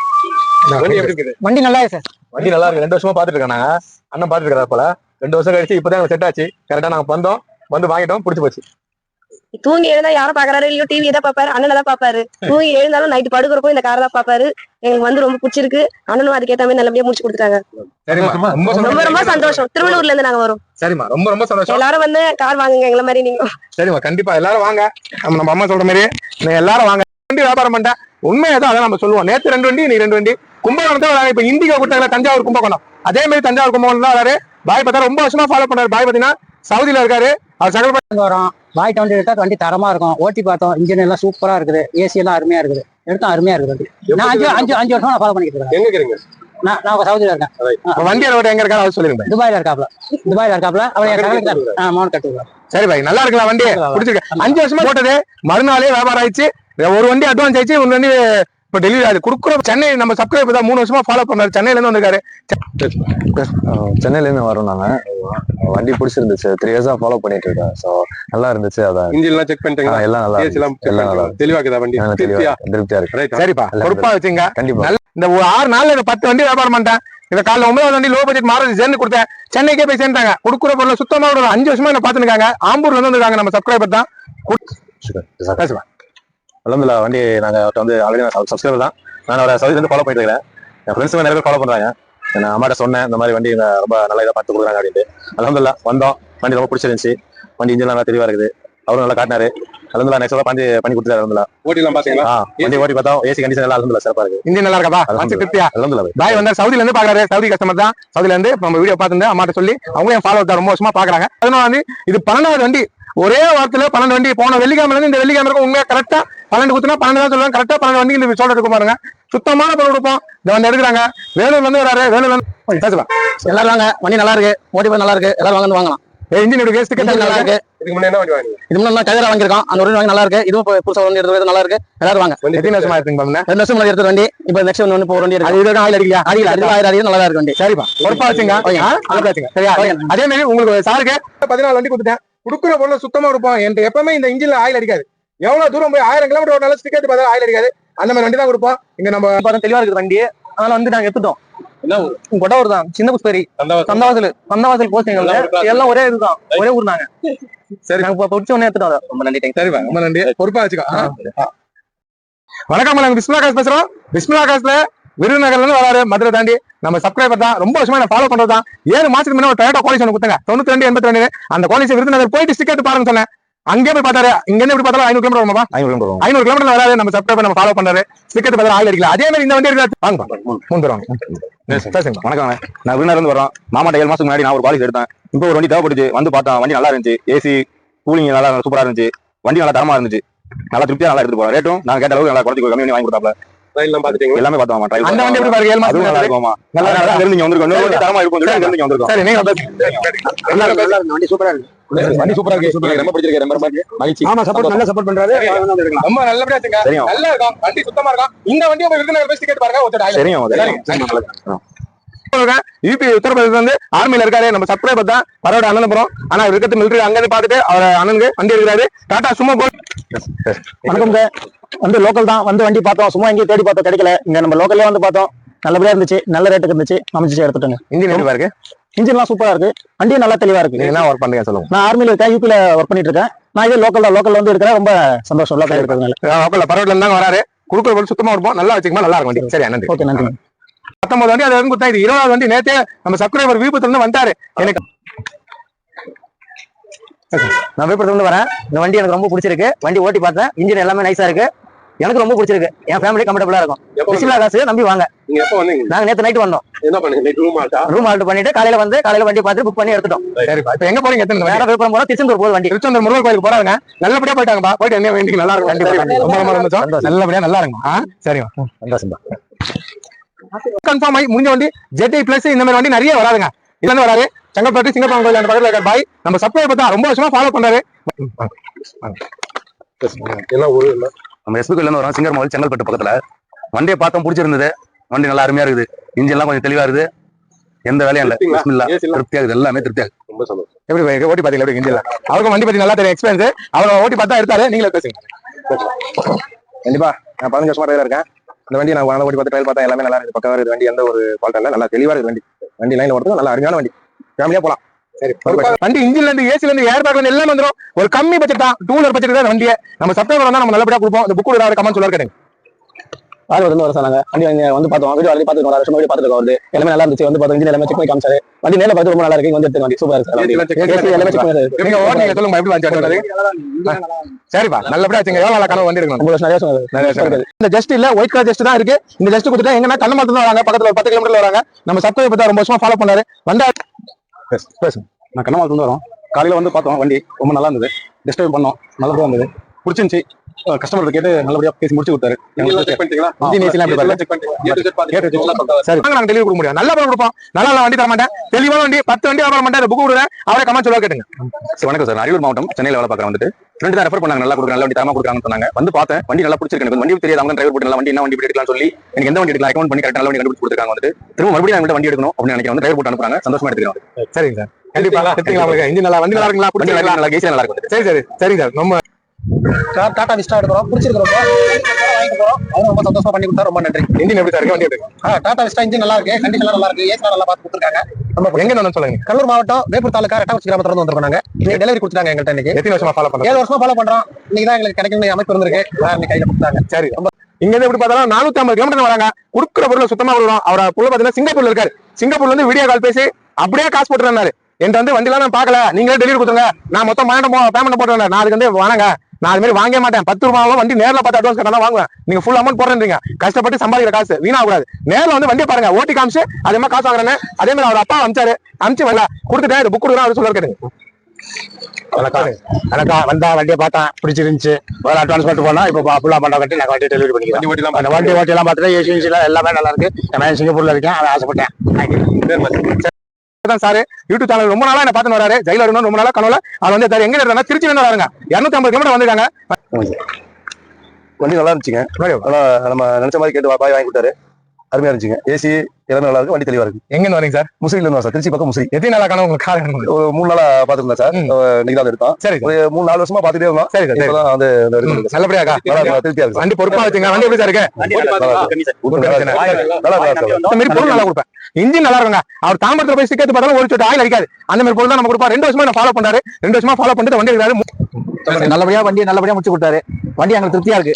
வண்டி எப்படி இருக்குது? வண்டி நல்லா இருக்கு சார். வண்டி நல்லா இருக்கு. 2 வருஷமா பாத்துட்டு இருக்கேன். நாங்க அண்ணன் பாத்துட்டு இருக்கிறா போல. 2 வருஷம் கழிச்சு இப்பதான் செட் ஆச்சு. கரெக்டா நாங்க வந்தோம், வந்து வாங்கிட்டோம், பிடிச்சு போச்சு. தூங்கி எழுந்தா யாரும் பாக்குறாரு இல்லையோ, டிவி தான் பாப்பாரு, அண்ணன் தான் பாப்பாரு. தூங்கி எழுந்தாலும் நைட்டு படுக்கிறப்போ இந்த காரை தான் பாப்பாரு. எங்களுக்கு வந்து ரொம்ப பிடிச்சிருக்கு. அண்ணனும் அதுக்கேற்ற மாதிரி நல்லபடியா முடிச்சு கொடுத்துட்டாங்க. ரொம்ப ரொம்ப சந்தோஷம். திருவள்ளூர்ல இருந்து நாங்க வரோம். சரிம்மா, ரொம்ப ரொம்ப சந்தோஷம். எல்லாரும் வந்து கார் வாங்குங்க எங்களை மாதிரி. நீங்க சரிம்மா, கண்டிப்பா எல்லாரும் வாங்க. நம்ம அம்மா சொல்ற மாதிரி எல்லாரும் வாங்க. வண்டி வியாபாரம் பண்ணிட்டேன். உண்மையதான் அதை நம்ம சொல்லுவோம். நேற்று 2 வண்டி, நீ 2 வண்டி. கும்பகோணத்தை வராங்க. இப்ப இண்டிகா கொடுத்தாங்க தஞ்சாவூர் கும்பகோணம். அதே மாதிரி தஞ்சாவூர் கும்பகோணம் தான் வராரு. பாய் பார்த்தா ரொம்ப வருஷமா ஃபாலோ பண்ணாரு. பாய் பாத்தீங்கன்னா சவுதியில இருக்காரு. அவர் சகல வரோம். வாங்கிட்டு வண்டி எடுத்தா வண்டி தரமா இருக்கும். ஓட்டி பார்த்தோம், இன்ஜின் எல்லாம் சூப்பரா இருக்குது. ஏசி எல்லாம் அருமையா இருக்குது. எடுத்தோம், அருமையா இருக்குது வண்டி. நான் 5 வருஷமா ஃபாலோ பண்ணிட்டு இருக்கேன். எங்க இருக்கீங்க? நான் சவுதியில இருக்கேன். வண்டி எங்க இருக்காரு அவர் சொல்லுங்க. துபாயில இருக்காப்ல. அவர் மோன் கட்டுவார். சரி பாய், நல்லா இருக்கலாம். வண்டி பிடிச்சிருக்கு. 5 வருஷமா போட்டது. மறுநாளே வியாபாரம் ஆயிடுச்சு. ஒரு வண்டி அட்வான்ஸ் ஆயிடுச்சு. ஒரு வண்டி இப்ப டெலிவரி ஆகுது. குடுக்குற சென்னை நம்ம சப்ஸ்கிரைபர் தான். 3 வருஷமா ஃபாலோ பண்ணாரு. சென்னையில இருந்து வந்திருக்காரு. சென்னையில இருந்து வரோம் நாங்க. வண்டி பிடிச்சிருந்துச்சு. 3 இயர்ஸா ஃபாலோ பண்ணிட்டு இருக்கேன். சோ நல்லா இருந்துச்சு. அதான் இன்ஜின் எல்லாம் செக் பண்ணிட்டீங்களா? எல்லாம் நல்லா தெளிவா இருக்குதா வண்டி? திருப்தியா இருக்கு. சரிப்பா, பொறுப்பா வச்சுங்க. கண்டிப்பா. இந்த 6 நாள்ல 10 வண்டி வியாபாரம் பண்ணிட்டேன். இந்த காலைல 9வது வண்டி லோ பட்ஜெட் மாறுது சேர்ந்து கொடுத்தேன். சென்னைக்கே போய் சேர்ந்தாங்க. குடுக்குற பொருள் சுத்தமா விடுவோம். 5 வருஷமா என்ன பாத்துருக்காங்க. ஆம்பூர்ல இருந்து வந்திருக்காங்க. நம்ம சப்ஸ்கிரைபர் தான். பேசுவேன். அல்ஹம்துலில்லாஹ். வண்டி நாங்க வந்து ஆல்ரெடி சப்ஸ்கிரைபர் தான். நான் அவரை சவுதியில இருந்து ஃபாலோ பண்ணிட்டு இருக்கேன். என் ஃப்ரெண்ட்ஸுமே நிறைய பேர் ஃபாலோ பண்றாங்க. நான் அம்மாட்ட சொன்னேன், இந்த மாதிரி வண்டி ரொம்ப நல்லா இதாக பார்த்து கொடுக்குறாங்க அப்படின்ட்டு. அல்ஹம்துலில்லாஹ் வந்தோம். வண்டி ரொம்ப பிடிச்சிருந்துச்சு. வண்டி இன்ஜின் நல்லா தெளிவா இருக்குது. அவரும் நல்லா காட்டினாரு. அல்ஹம்துலில்லாஹ் நெக்ஸ்ட் பண்ணி கொடுத்தாரு. அல்ஹம்துலில்லாஹ் ஓட்டிலாம் பாத்தீங்களா? வண்டி ஓட்டி பார்த்தோம். ஏசி கண்டிஷன் எல்லாம் அல்ஹம்துலில்லாஹ் சிறப்பா இருக்கு. இன்ஜின் நல்லா இருக்கா? அல்ஹம்துலில்லாஹ். பாய் வந்து சவுதியில இருந்து பாக்குறாரு. சவுதி கஸ்டமர் தான். சவுதியில இருந்து நம்ம வீடியோ பார்த்துட்டு அம்மாட்ட சொல்லி அவங்க ஃபாலோ தான் ரொம்ப வருஷமா பாக்குறாங்க. அதனால வந்து இது 12வது வண்டி. ஒரே வாரத்துல 12 வண்டி போன வெள்ளிக்கிழமைல இருந்து இந்த வெள்ளிக்கிழமை உண்மையா கரெக்டா 12 குத்துனா 12 தான் சொல்லுவாங்க. கரெக்டா 12 வண்டி இந்த சொல்லிட்டு இருக்கும் பாருங்க. சுத்தமான பொருள் கொடுப்போம். இந்த வண்டி எடுக்கிறாங்க. வேலூர்ல இருந்து வராரு. வேலூர்ல இருந்து பேசலாம். எல்லாரும் வாங்க, வண்டி நல்லா இருக்கு, ஓட்டி போய் நல்லா இருக்கு, எல்லாரும் வாங்க வாங்கலாம். இன்ஜின் எடுக்க ஸ்டிக்கர் நல்லா இருக்கு. இதுக்கு முன்னாடி என்ன வண்டி வாங்கி இது முன்னாடி டயரா வாங்கிருக்கோம், அந்த வண்டி வாங்கி நல்லா இருக்கு. இதுவும் புதுசா வண்டி எடுத்து நல்லா இருக்கு, எல்லாரும் வாங்க. எத்தனை வருஷமா இருக்குங்க பாருங்க. 2 வருஷம் முன்னாடி எடுத்த வண்டி இப்ப நெக்ஸ்ட் ஒன்று போற வண்டி அது இதுக்கு ஆயில் அடிக்கலையா? அடிக்கல நல்லா இருக்கு வண்டி. சரிப்பா, பொறுப்பா வச்சுங்க. சரியா? அதே மாதிரி உங்களுக்கு சாருக்கு 14 வண்டி கொடுத்துட்டேன். குடுக்குற பொருள் சுத்தமா இருப்போம். என்கிட்ட எப்பவுமே இந்த இன்ஜின்ல ஆயில் அடிக்காது. எவ்வளவு தூரம் போய் 1000 கிலோமீட்டர் ஒரு நாள் ஸ்டிக்கர் பார்த்தா ஆயில் அடிக்காது. அந்த மாதிரி வண்டி தான் கொடுப்போம். இங்க நம்ம தெளிவா இருக்குது வண்டி. அதனால வந்து நாங்க எடுத்துட்டோம். கொட்டவூர் தான், சின்ன புஷ்பேரி, சந்தவாசல் போஸ்டிங் எல்லாம் ஒரே இதுதான், ஒரே ஊர் நாங்க. சரி, நாங்க பிடிச்ச உடனே எடுத்துட்டோம். ரொம்ப நன்றி. சரிப்பா, ரொம்ப நன்றி. பொறுப்பா வச்சுக்கோ. வணக்கம், நாங்க பிஸ்மில்லா காசு பேசுறோம். பிஸ்மில்லா காசுல விருதுநகர்ல இருந்து வராரு, மதுரை தாண்டி. நம்ம சப்ஸ்கிரைபர் தான், ரொம்ப வருஷமா நான் ஃபாலோ பண்றதுதான். 7 மாசத்துக்கு முன்னாடி ஒரு டொயோட்டா குவாலிட்டி ஒன்று கொடுத்தாங்க, 92 82. அந்த குவாலிட்டி விருதுநகர் போயிட்டு ஸ்டிக்கர் பாருங்க சொன்னேன். அங்கே போய் பார்த்தாரு. இங்க இருந்து எப்படி பார்த்தாலும் 500 கிலோமீட்டர் வருமா? 500 கிலோமீட்டர் வராது. நம்ம சப்ஸ்கிரைபர் நம்ம ஃபாலோ பண்றாரு. ஸ்டிக்கர் பார்த்தா ஆயில் அடிக்கல. அதே மாதிரி இந்த வண்டி இருக்கு. வாங்க முன் தருவாங்க. வணக்கம், நான் விருதுநகர்ல இருந்து வரோம். மாமாட்ட 7 மாசத்துக்கு முன்னாடி நான் ஒரு பாலிசி எடுத்தேன். இப்போ ஒரு வண்டி தேவைப்படுச்சு, வந்து பார்த்தா வண்டி நல்லா இருந்துச்சு. ஏசி கூலிங் நல்லா சூப்பரா இருந்துச்சு. வண்டி நல்லா தரமா இருந்துச்சு. நல்லா திருப்தியா நல்லா எடுத்து போறோம். ரேட்டும் நான் கேட்ட அளவுக்கு நல்லா குறைச்சி கம்மி பண்ணி வாங்கி கொடுத்தாப்ல. எல்லாமே பார்த்தோம். அந்த வண்டி எப்படி பாருங்க, 7 மாசம் நல்லா இருக்குமா? நல்லா நீங்க வந்திருக்கோம். இன்னொரு வண்டி தரமா இருக்கும் சொல்லி நீங்க வந்திருக்கோம். சரி, நீங்க வண்டி சூப்பரா இருக்கு. வண்டி சூப்பரா இருக்கு. ரொம்ப பிடிச்சிருக்கு. ரொம்ப மகிழ்ச்சி. ஆமா, நல்ல சப்போர்ட் பண்றாரு. ரொம்ப நல்லபடியா வச்சுங்க. நல்லா இருக்கும், வண்டி சுத்தமா இருக்கும். இந்த வண்டியை போய் விருதுநகர் போய் டிக்கெட் பாருங்க. யூபி உத்தரப்பிரதேச வந்து ஆர்மியில இருக்காரு. நம்ம சப்ஸ்கிரைபர் தான், பரவாயில்ல அண்ணன்புரம். ஆனா இருக்கிறது மிலிட்டரி. அங்க இருந்து பாத்துட்டு அவர் அண்ணனுக்கு வண்டி எடுக்கிறாரு. டாடா சும்மா போய். வணக்கம் சார், வந்து லோக்கல் தான், வந்து வண்டி பார்த்தோம். சும்மா எங்கேயும் தேடி பார்த்தோம், கிடைக்கல. இங்க நம்ம லோக்கல்லே வந்து பார்த்தோம், நல்லபடியா இருந்துச்சு, நல்ல ரேட்டுக்கு இருந்துச்சு, அமைச்சு எடுத்துட்டோங்க. இன்ஜின் எப்படி இருக்கு? இன்ஜின்லாம் சூப்பரா இருக்கு, வண்டியும் நல்லா தெளிவா இருக்கு. என்ன ஒர்க் பண்ணுங்க சொல்லுங்க. நான் ஆர்மியில இருக்கேன், யூபில ஒர்க் பண்ணிட்டு இருக்கேன். நான் இதே லோக்கல் தான், லோக்கல் வந்து இருக்கிறேன். ரொம்ப சந்தோஷம் லோக்கல் இருக்கிறதுனால. லோக்கல்ல பரவாயில்ல இருந்தாங்க வராரு. குடுக்குற பொருள் சுத்தமா இருப்போம், நல்லா வச்சுக்கமா, நல்லா இருக்கும் வண்டி. சரி, நன்றி. ஓகே, நன்றி. 19 வண்டி அது கொடுத்தா, இது 20வது வண்டி. நேத்தே நம்ம சப்ஸ்கிரைபர் விழுப்புரத்துல இருந்து வந்தாரு. எனக்கு நான் விழுப்புரத்துல இருந்து வரேன். இந்த வண்டி எனக்கு ரொம்ப பிடிச்சிருக்கு. வண்டி ஓட்டி பார்த்தேன், இன்ஜின் எல்லாமே நைஸா இருக்கு, எனக்கு ரொம்ப பிடிச்சிருக்கு. என் ஃபேமிலி கம்ஃபர்டபுளா இருக்கும். பிஸ்மில்லா காசு நம்பி வாங்க. நீங்க எப்ப வந்தீங்க? நாங்க நேத்து நைட் வந்தோம். என்ன பண்ணீங்க? ரூம் ஆல்ட் பண்ணிட்டு காலையில வண்டி பார்த்து புக் பண்ணி எடுத்துட்டோம். சரிப்பா, இப்ப எங்க போறீங்க? எத்தனை வேற விழுப்புரம் போறோம், திருச்செந்தூர் போகுது வண்டி. திருச்செந்தூர் முருகன் கோயிலுக்கு போறாங்க. நல்லபடியா போயிட்டாங்கப்பா. போயிட்டு என்ன வேண்டிங்க? நல்லா இருக்கும் வண்டி. ரொம்ப சந்தோஷம். நல்லபடியா நல்லா இருக்குமா? சரிங்க, சந்தோஷம். கன்ஃபார்ம் ஆகி முடிஞ்ச வண்டி ஜெட்டி பிளஸ் இந்த மாதிரி வண்டி நிறைய வராதுங்க. இதுல வராது. செங்கல்பட்டு சிங்கப்பூர் கோயில் அந்த பக்கத்துல இருக்க பாய் நம்ம சப்ஸ்கிரைபர் தான், ரொம்ப வருஷமா ஃபாலோ பண்றாரு. நம்ம எஸ்பி கோயில இருந்து வரோம், சிங்கர் மோல் செங்கல்பட்டு பக்கத்துல. வண்டியை பார்த்தோம், பிடிச்சிருந்தது. வண்டி நல்லா அருமையா இருக்குது. இன்ஜின் எல்லாம் கொஞ்சம் தெளிவா இருக்குது. எந்த வேலையும் இல்ல. பிஸ்மில்லா திருப்தியா இருக்குது. எல்லாமே திருப்தியா இருக்கு. ரொம்ப சந்தோஷம். எப்படி ஓட்டி பாத்தீங்களா? எப்படி இன்ஜின்ல அவருக்கும் வண்டி பத்தி நல்லா தெரியும், எக்ஸ்பீரியன்ஸ். அவரை ஓட்டி பார்த்தா எடுத்தாரு. நீங்களே பேசுங்க. கண்டிப்பா நான் 15 வருஷமா டிரைவரா இருக்கேன். இந்த வண்டி நான் ஓட்டி பார்த்து ட்ரைவ் பார்த்தா எல்லாமே நல்லா இருக்கு. பக்கவா இருக்கு வண்டி, எந்த ஒரு ஃபால்ட் இல்ல. நல்லா தெளிவா இருக்கு வண்டி. வண்டி லைன்ல ஓடுறது நல்லா அருமையான வண்டி. ஃபேமிலியா போலாம். சரி, வண்டி இன்ஜின்ல இருந்து ஏசில இருந்து ஏர் பேக்ல இருந்து எல்லாம் வந்துரும். ஒரு கம்மி பட்ஜெட் தான், 2 வீலர் பட்ஜெட் தான் வண்டியை. நம்ம சப்ஸ்கிரைபர் வந்தா நம்ம நல்லபடியா கொடுப்போம். இந்த புக் ஒரு கமெண்ட் சொல்ல கேட்டேன். வந்து வர சொன்னாங்க. வண்டி வந்து பார்த்தோம், வீடியோ ஆல்ரெடி பார்த்துருக்கோம், வருஷம் வீடியோ பார்த்துருக்கோம். வருது எல்லாமே நல்லா இருந்துச்சு. வந்து பார்த்தோம், இன்ஜின் எல்லாமே செக் பண்ணி காமிச்சாரு. வண்டி நேரில் பார்த்து ரொம்ப நல்லா இருக்கு. வந்து எடுத்து வண்டி சூப்பரா இருக்கு. எல்லாமே செக் பண்ணி நீங்க ஓட்டுங்க, சொல்லுங்க எப்படி வந்து. சரிப்பா, நல்லபடியா வச்சுங்க. எவ்வளவு நாளா கனவு வண்டி எடுக்கணும்? இந்த ஜஸ்ட் இல்ல, ஒயிட் கலர் ஜஸ்ட் தான் இருக்கு. இந்த ஜஸ்ட் கொடுத்துட்டா எங்கன்னா கண்ணமாத்துல தான் வராங்க, பக்கத்துல ஒரு 10 கிலோமீட்டர்ல வராங்க. நம்ம சப்ஸ்கிரைபர் தான், ரொம்ப வருஷமா ஃபாலோ பண்ணாரு. வந்தா நான் கண்ணமாத்துல இருந்து வரோம். காலையில வந்து பார்த்தோம், வண்டி ரொம்ப நல்லா இருந்தது. டிஸ்டர்ப் பண்ணோம், நல்லபடியா இருந்தது, பிடிச்சிருந்துச்சு. கஸ்டமர் கேட்டு நல்லபடியா பேசி முடிச்சு கொடுத்தாரு. நாங்க டெலிவரி கொடுக்க முடியும். நல்லா கொடுப்போம். நல்லா வண்டி தர மாட்டேன். தெளிவான வண்டி 10 வண்டி வர மாட்டேன். புக் கொடுக்குறேன். அவரை கமெண்ட் சொல்ல கேட்டுங்க. வணக்கம் சார், அரியலூர் மாவட்டம், சென்னையில வேலை பார்க்குறேன். வந்துட்டு ஃப்ரெண்ட் தான் ரெஃபர் பண்ணாங்க. நல்லா கொடுக்குறாங்க, நல்ல வண்டி தரமா கொடுக்குறாங்கன்னு சொன்னாங்க. வந்து பார்த்தேன், வண்டி நல்லா பிடிச்சிருக்கு. எனக்கு வண்டி தெரியாது. அவங்க டிரைவர் போட்டு நல்லா வண்டி என்ன வண்டி எடுக்கலாம் சொல்லி எனக்கு எந்த வண்டி எடுக்கலாம் அக்கௌண்ட் பண்ணி கரெக்டாக நல்ல வண்டி கண்டுபிடிச்சு கொடுத்துருக்காங்க. வந்துட்டு திரும்ப மறுபடியும் நான் வண்டி எடுக்கணும் அப்படின்னு நினைக்கிறேன். வந்து டிரைவர் போட்டு அனுப்புறாங்க. சந்தோஷமா எடுத்துக்கிறோம். சரிங்க சார், கண்டிப்பா. இன்ஜின் நல்லா, வண்டி நல்லா இருக்குங்களா? நல்லா கேசி நல்லா இருக்கும். சரி சரிங்க சார். நம்ம டாடா விஸ்டா எடுக்கிறோம், பிடிச்சிருக்கிறோம், வாங்கிட்டு போறோம். அவங்க ரொம்ப சந்தோஷமா பண்ணி கொடுத்தா ரொம்ப நன்றி. இன்ஜின் எப்படி சார் இருக்கு? வண்டி எடுத்து டாடா விஸ்டா இன்ஜின் நல்லா இருக்கு, கண்டிஷன் நல்லா இருக்கு, ஏசி நல்லா பார்த்து கொடுத்துருக்காங்க. நம்ம எங்க வந்து சொல்லுங்க. கல்லூர் மாவட்டம் வேப்பூர் தாலுகா ரெட்டாக்குச்சி கிராமத்துல இருந்து வந்திருக்காங்க. டெலிவரி கொடுத்தாங்க எங்கள்கிட்ட. இன்னைக்கு எத்தனை வருஷமா ஃபாலோ பண்றோம்? 7 வருஷமா ஃபாலோ பண்றோம். இன்னைக்கு தான் எங்களுக்கு கிடைக்கும் அமைப்பு இருந்திருக்கு. கையில கொடுத்தாங்க. சரி, இங்க இருந்து எப்படி பார்த்தாலும் 450 கிலோமீட்டர் வராங்க. குடுக்குற பொருள் சுத்தமா வருவோம். அவரை புள்ள பாத்தீங்கன்னா சிங்கப்பூர்ல இருக்காரு. சிங்கப்பூர்ல இருந்து வீடியோ கால் பேசி அப்படியே காசு போட்டுறாரு. என்கிட்ட வந்து வண்டிலாம் நான் பாக்கல, நீங்களே டெலிவரி கொடுத்துருங்க, நான் மொத்தம் பேமெண்ட் போட்டுறேன். நான் அதுக்கு வந்து வாங்க, நான் அது மாதிரி வாங்க மாட்டேன். 10 ரூபாய் வண்டி நேரில் பார்த்து அட்வான்ஸ் கட்டா தான் வாங்குவேன். நீங்க ஃபுல் அமௌண்ட் போடுறீங்க, கஷ்டப்பட்டு சம்பாதிக்கிற காசு வீணா கூடாது. நேரில் வந்து வண்டியை பாருங்க, ஓட்டி காமிச்சு அதே மாதிரி காசு வாங்குறேன். அதே மாதிரி அவர் அப்பா அமிச்சாரு, அமிச்சு வரல கொடுத்துட்டேன். புக் கொடுக்குறேன் அவர் சொல்ல கேட்டுங்க. வணக்கம் வந்தா வண்டியை பார்த்தேன் பிடிச்சிருந்துச்சு வேற அட்வான்ஸ் பண்ணிட்டு போனா இப்போ ஃபுல்லா பண்ண கட்டி நான் வண்டி டெலிவரி பண்ணிக்கிறேன் அந்த வண்டி ஓட்டி எல்லாம் பார்த்துட்டு ஏசி எல்லாமே நல்லா இருக்கு நான் சிங்கப்பூர்ல இருக்கேன் அதை ஆசைப்பட்டேன் சார் யூடியூப் சேனல் ரொம்ப நாளா என்ன பார்த்து வராரு ஜெயில இருக்கணும் ரொம்ப நாளா கனவுல அது வந்து எங்க இருந்தா திருச்சி வந்து வராங்க 250 கிலோமீட்டர் வந்திருக்காங்க. வண்டி நல்லா இருந்துச்சுங்க நல்லா நம்ம நினைச்ச மாதிரி கேட்டு பாய் வாங்கி கொடுத்தாரு அருமையா இருந்துச்சுங்க ஏசி எல்லாமே நல்லா இருக்கு வண்டி தெளிவா இருக்கு. எங்க இருந்து வரீங்க சார்? முசிறில இருந்து சார் திருச்சி பக்கம் முசிறி. எத்தனை நாளா கனவு உங்களுக்கு கார் எடுக்கணும்? ஒரு 3 நாளா பாத்துருந்தேன் சார் இன்னைக்கு தான் எடுத்தோம். சரி ஒரு 3-4 வருஷமா பாத்துட்டே இருந்தோம். சரி சார் இப்பதான் வந்து நல்லபடியா திருப்தியா இருக்கு. வண்டி பொறுப்பா வச்சுங்க. வண்டி எப்படி சார் இருக்கு? அந்த மாதிரி பொருள் நல்லா கொடுப்பேன். இன்ஜின் நல்லா இருக்குங்க. அவர் தாம்பரத்துல போய் சிக்கத்து பார்த்தாலும் ஒரு சொட்டு ஆயில் அடிக்காது. அந்த மாதிரி பொருள் தான் நம்ம கொடுப்போம். 2 வருஷமா நான் ஃபாலோ பண்றாரு. 2 வருஷமா ஃபாலோ பண்ணிட்டு வண்டி எடுக்கிறாரு. நல்லபடியா வண்டி நல்லபடியா முடிச்சு கொடுத்தாரு. வண்டி எங்களுக்கு திருப்தியா இருக்கு.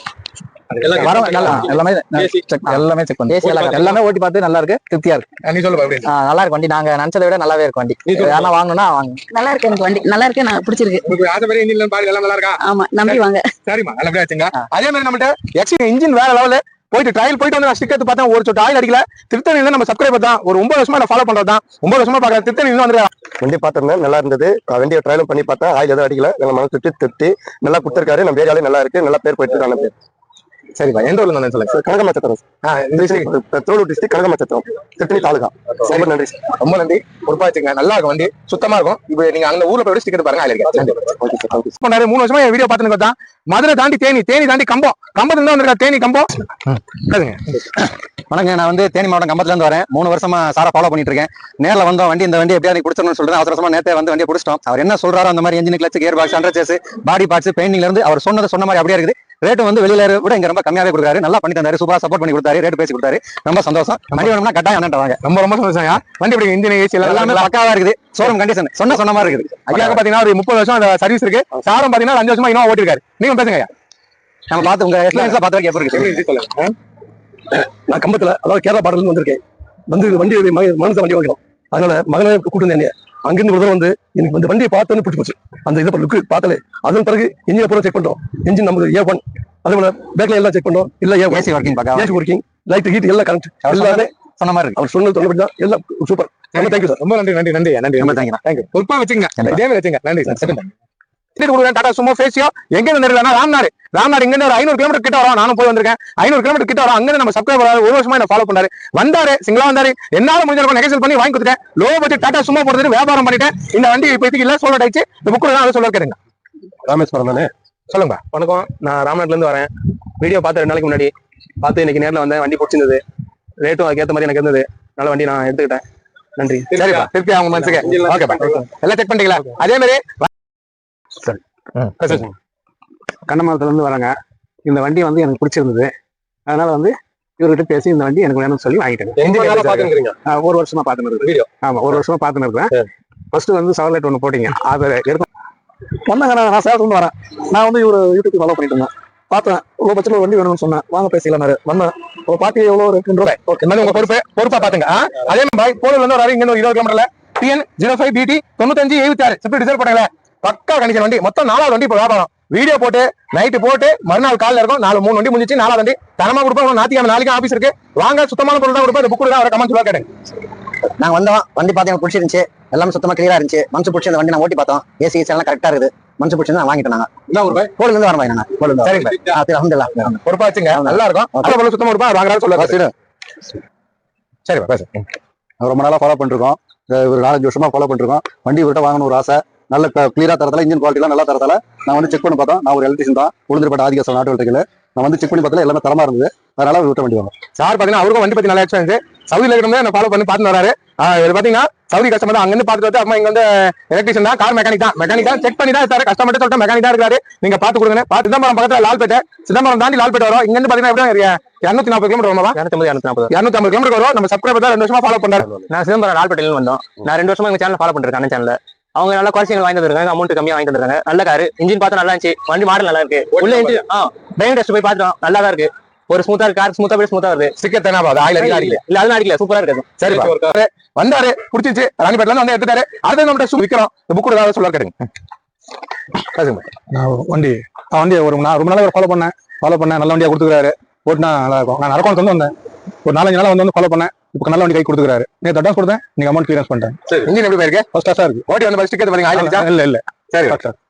எல்லாமே செக் பண்ணி எல்லாமே ஓட்டி பார்த்து நல்லா இருக்கு திருப்தியா இருக்கு. நீ சொல்லு அப்படி. நல்லா இருக்கு வண்டி. நாங்க நினைச்சதை விட நல்லாவே இருக்கு வண்டி. யாரா வாங்கணும்னா வாங்க. நல்லா இருக்கு எனக்கு வண்டி நல்லா இருக்கு நான் பிடிச்சிருக்கு. உங்களுக்கு ஆசைப்படி இன்ஜின் பாடி எல்லாம் நல்லா இருக்கா? ஆமா நம்பி வாங்க. சரிமா நல்லபடியா வச்சுங்க. அதே மாதிரி நம்மகிட்ட எக்ஸ்ட்ரா இன்ஜின் வேற லெவல்ல போயிட்டு ட்ரையல் போயிட்டு வந்து நான் ஸ்டிக்கர் பார்த்தா ஒரு சொட்டு ஆயில் அடிக்கல. திருத்தணி நம்ம சப்ஸ்கிரைபர் தான். ஒரு 9 வருஷமா நான் ஃபாலோ பண்றது தான். 9 வருஷமா பாக்குறேன். திருத்தணி வந்து வண்டி பார்த்திருந்தேன் நல்லா இருந்தது. வண்டியை ட்ரையலும் பண்ணி பார்த்தா ஆயில் எதுவும் அடிக்கல. நம்ம மனசு திருப்தி நல்லா கொடுத்துருக்காரு. நம்ம ஏரியாலே நல்லா இருக்கு. நல்லா பேர் போயிட்டு இருக்காங்க. சரிப்பா எந்த ஊர்ல இருந்தாலும் சொல்லுங்க. கனகமச்சத்திரம் தோலூர் டிஸ்ட்ரிக்ட் கனகமச்சத்திரம் திருத்தணி தாலுகா. ரொம்ப நன்றி ரொம்ப நன்றி. பொறுப்பா வச்சுங்க. நல்லா இருக்கும் வண்டி சுத்தமா இருக்கும். இப்போ நீங்க அந்த ஊர்ல போய் ஸ்டிக்கர் பாருங்க. பண்ணாரு 3 வருஷமா என் வீடியோ பார்த்துன்னு தான். மதுரை தாண்டி தேனி தாண்டி கம்பத்துல இருந்து வந்திருக்கா. தேனி கம்பம். வணக்கம். நான் வந்து தேனி மாவட்டம் கம்பத்துல இருந்து வரேன். 3 வருஷமா சாரா ஃபாலோ பண்ணிட்டு இருக்கேன். நேர்ல வந்தோம் வண்டி இந்த வண்டி எப்படியா பிடிச்சணும்னு சொல்றேன். அவசரமா நேரத்தை வந்து வண்டியை பிடிச்சிட்டோம். அவர் என்ன சொல்றாரோ அந்த மாதிரி engine clutch gearbox under chassis body parts பெயிண்டிங்ல இருந்து அவர் சொன்ன மாதிரி அப்படியே இருக்குது. ரேட்டு வந்து வெளியில விட இங்க ரொம்ப கம்மியாவே கொடுக்காரு. நல்லா பண்ணி தந்தாரு. சூப்பரா சப்போர்ட் பண்ணி கொடுத்தாரு. ரேட் பேசி கொடுத்தாரு. ரொம்ப சந்தோஷம். வண்டி வேணும்னா கட்டாயம் அண்ணன் வாங்க. ரொம்ப சந்தோஷம். வண்டி எப்படி இன்ஜின் ஏசி எல்லாமே பக்காவா இருக்குது. ஷோரூம் கண்டிஷன் சொன்ன மாதிரி இருக்குது. ஐயா பாத்தீங்கன்னா ஒரு 30 வருஷம் அந்த சர்வீஸ் இருக்கு. சாரம் பாத்தீங்கன்னா 5 வருஷமா இன்னும் ஓட்டிருக்காரு. நீங்க பேசுங்க ஐயா. நம்ம பார்த்து உங்க எக்ஸ்பீரியன்ஸ்ல பார்த்த வரைக்கும் எப்படி இருக்கு? நான் கம்பத்துல அதாவது கேரளா பாடல இருந்து வந்திருக்கேன். வந்து வண்டி மனசு வண்டி வாங்கணும். அதனால மகனை கூட்டு வந்தேன். அங்கிருந்து ஒரு தடவை வந்து எனக்கு வந்து வண்டியை பார்த்தோன்னு பிடிச்சி போச்சு. அந்த இதை லுக்கு பார்த்தாலே அதன் பிறகு இன்ஜினை பூரா செக் பண்றோம். இன்ஜின் நமக்கு A1 அதே போல பேக்ல எல்லாம் செக் பண்றோம். இல்ல AC working AC working light heat எல்லாம் கரெக்ட் எல்லாமே சொன்ன மாதிரி இருக்கு. அவர் சொன்னது சொன்னபடிதான் எல்லாம் சூப்பர். ரொம்ப தேங்க்யூ சார். ரொம்ப நன்றி. ரொம்ப தேங்க்யூ. பொறுப்பா வச்சுங்க. இதே மாதிரி வச்சுங்க. நன்றி சார். டாடா சுமோ ஃபேசியோ எங்க இருந்து ராம்நாடு இங்க இருந்து ஒரு 500 கிலோமீட்டர் கிட்ட வரும். நானும் போய் வந்திருக்கேன். 500 கிலோமீட்டர் கிட்ட வரும். அங்க நம்ம சப்ஸ்கிரைபர் 1 வருஷமா என்ன ஃபாலோ பண்ணாரு. வந்தாரு சிங்களா வந்தாரு. என்னால முடிஞ்ச நெகசல் பண்ணி வாங்கி கொடுத்துட்டேன். லோ பட்ஜெட் டாடா சுமோ போடுறது வியாபாரம் பண்ணிட்டேன். இந்த வண்டி இப்போதைக்கு இல்ல சோல்ட் ஆயிடுச்சு. இந்த புக்கு தான் சொல்ல கேளுங்க. ராமேஸ்வரம் தானே சொல்லுங்க. வணக்கம். நான் ராம்நாட்ல இருந்து வரேன். வீடியோ பார்த்து 2 நாளைக்கு முன்னாடி பார்த்து இன்னைக்கு நேரில் வந்தேன். வண்டி பிடிச்சிருந்தது. ரேட்டும் அதுக்கேற்ற மாதிரி எனக்கு இருந்தது. நல்ல வண்டி நான் எடுத்துக்கிட்டேன். நன்றி. சரிப்பா திருப்பி அவங்க மனசுக்கு ஓகேப்பா. எல்லாம் செக் பண்ணிட்டீங்களா? அதே மாதிரி கண்ணமரத்துல இருந்து வரேங்க. இந்த வண்டி வந்து எனக்கு பிடிச்சிருந்தது. அதனால வந்து இவர்கிட்ட பேசி இந்த வண்டி எனக்கு வேணும்னு சொல்லி வாங்கிட்டேன். 1 வருஷமா பார்த்துன்னு இருக்கேன். ஆமா 1 வருஷமா பார்த்துன்னு இருக்கேன். ஃபர்ஸ்ட் வந்து சவர்லைட் ஒன்று போட்டீங்க. அதை எடுத்து வந்தாங்க. நான் சேலத்துல வரேன். நான் வந்து இவர் யூடியூப் ஃபாலோ பண்ணிட்டு இருந்தேன். பார்த்தேன் இவ்வளோ பட்சத்தில் வண்டி வேணும்னு சொன்னேன். வாங்க பேசிக்கலாரு. வந்தேன் ஒரு பாட்டி எவ்வளோ இருக்குன்ற உங்க பொறுப்பா பாத்துங்க. அதே மாதிரி போலூர்ல இருந்து ஒரு இங்க 20 கிலோமீட்டர்ல TN 05 BT 9576 சிப்ட் டிசைல் பண்ணல பக்கா கண்டிஷன் வண்டி. மொத்தம் 4வது வண்டி இப்போ வியாபாரம். வீடியோ போட்டு நைட்டு போட்டு மறுநாள் காலில் இருக்கும். 3 வண்டி முடிஞ்சிச்சு. 4வது வண்டி தரமா கொடுப்போம். ஞாயிற்றுக்கிழமை நாளைக்கு ஆஃபீஸ் இருக்கு. வாங்க சுத்தமான பொருள் தான் கொடுப்போம். புக்கு தான் கமெண்ட் சொல்ல கேட்டேன். நாங்க வந்தோம் வண்டி பார்த்து எனக்கு பிடிச்சிருந்துச்சு. எல்லாமே சுத்தமா கிளியரா இருந்துச்சு. மனசு பிடிச்ச அந்த வண்டி நான் ஓட்டி பார்த்தோம். ஏசி எல்லாம் கரெக்டா இருக்குது. மனசு பிடிச்சது நான் வாங்கிட்டேன். போல இருந்து வரேன். சரிங்க பொறுப்பா வச்சுங்க. நல்லா இருக்கும். அதே சுத்தமா கொடுப்பா வாங்குறாரு சொல்லுவாங்க. சரிப்பா பேச ரொம்ப நாளா ஃபாலோ பண்ணிருக்கோம். ஒரு 4-5 வருஷமா ஃபாலோ பண்ணிருக்கோம். வண்டி இவர்கிட்ட வாங்கணும் ஒரு ஆசை. நல்ல கிளியரா தரத்தால இன்ஜின் குவாலிட்டி எல்லாம் நல்லா தரத்தால நான் வந்து செக் பண்ணி பார்த்தோம். நான் ஒரு எலக்ட்ரிஷன் தான். உளுந்தூர்பேட்டை ஆதிகாசம் நாட்டு வளர்க்கல. நான் வந்து செக் பண்ணி பார்த்தா எல்லாமே தரமா இருந்தது. அதனால விட்ட வண்டி வாங்க. சார் பாத்தீங்கன்னா அவருக்கும் வண்டி பத்தி நல்லா எக்ஸ்பீரியன்ஸ். சவுதியில இருக்கிறவங்க என்ன ஃபாலோ பண்ணி பார்த்து வராரு. பாத்தீங்கன்னா சவுதி கஸ்டமர் தான். அங்க இருந்து பார்த்துட்டு அம்மா இங்க வந்து எலக்ட்ரிஷியன் தான். கார் மெக்கானிக் தான் செக் பண்ணி தான் சார் கஸ்டமர் சொல்லிட்டு மெக்கானிக் தான் இருக்காரு. நீங்க பாத்து கொடுங்க. சிதம்பரம் பக்கத்துல லால்பேட்டை. சிதம்பரம் தாண்டி லால்பேட்டை வரும். இங்க இருந்து பாத்தீங்கன்னா எப்படி 240 கிலோமீட்டர் வருமா? 250 கிலோமீட்டர் வரும். நம்ம சப்ஸ்கிரைபர் தான் 2 வருஷமா ஃபாலோ பண்றாரு. நான் சிதம்பரம் லால்பேட்டையில வந்தோம். நான் 2 வருஷமா எங்க சேனல் ஃபாலோ பண்ணிருக்கேன். அண்ணன் சேனல்ல அவங்க நல்ல குவாலிட்டி வாங்கி தந்துருக்காங்க. அமௌண்ட் கம்மியா வாங்கி தந்துருக்காங்க. நல்ல காரு. இன்ஜின் பார்த்தா நல்லா இருந்துச்சு. வண்டி மாடல் நல்லா இருக்கு. உள்ள இன்ஜின் பிரைன் டெஸ்ட் போய் பார்த்தோம். நல்லா தான் இருக்கு. ஒரு ஸ்மூத்தா இருக்கு. கார் ஸ்மூத்தா போய் ஸ்மூத்தா வருது. ஸ்டிக்கர் தானே ஆயில் அடிக்கல. இல்ல அதெல்லாம் அடிக்கல. சூப்பரா இருக்கு. சரி வந்தாரு புடிச்சிச்சு. ராணிப்பேட்ல இருந்து வந்து எடுத்துட்டாரு. அடுத்து நம்ம விக்கிறோம். இந்த புக்கு ஏதாவது சொல்ல கேட்டுங்க. வண்டி ஒரு ரொம்ப நாளா ஃபாலோ பண்ணேன். நல்ல வண்டியா கொடுத்துக்கிறாரு. ஓட்டினா நல்லா இருக்கும். நான் அரக்கோணத்துல வந்து வந்தேன். ஒரு 4-5 நாளா வந்து ஃபாலோ பண்ணேன். இப்போ நல்ல வண்டி கை கொடுத்துக்கிறாரு. நேற்று அட்வான்ஸ் கொடுத்தேன். நீங்க அமௌண்ட் கிளியரன்ஸ் பண்ணிட்டேன். இன்ஜின் எப்படி போயிருக்கு? ஃபர்ஸ்ட் கிளாஸா இருக்கு. ஓட்டி வந்து ஸ்டிக்கர் பாத்தீங்க. ஆயில் இல்ல சரி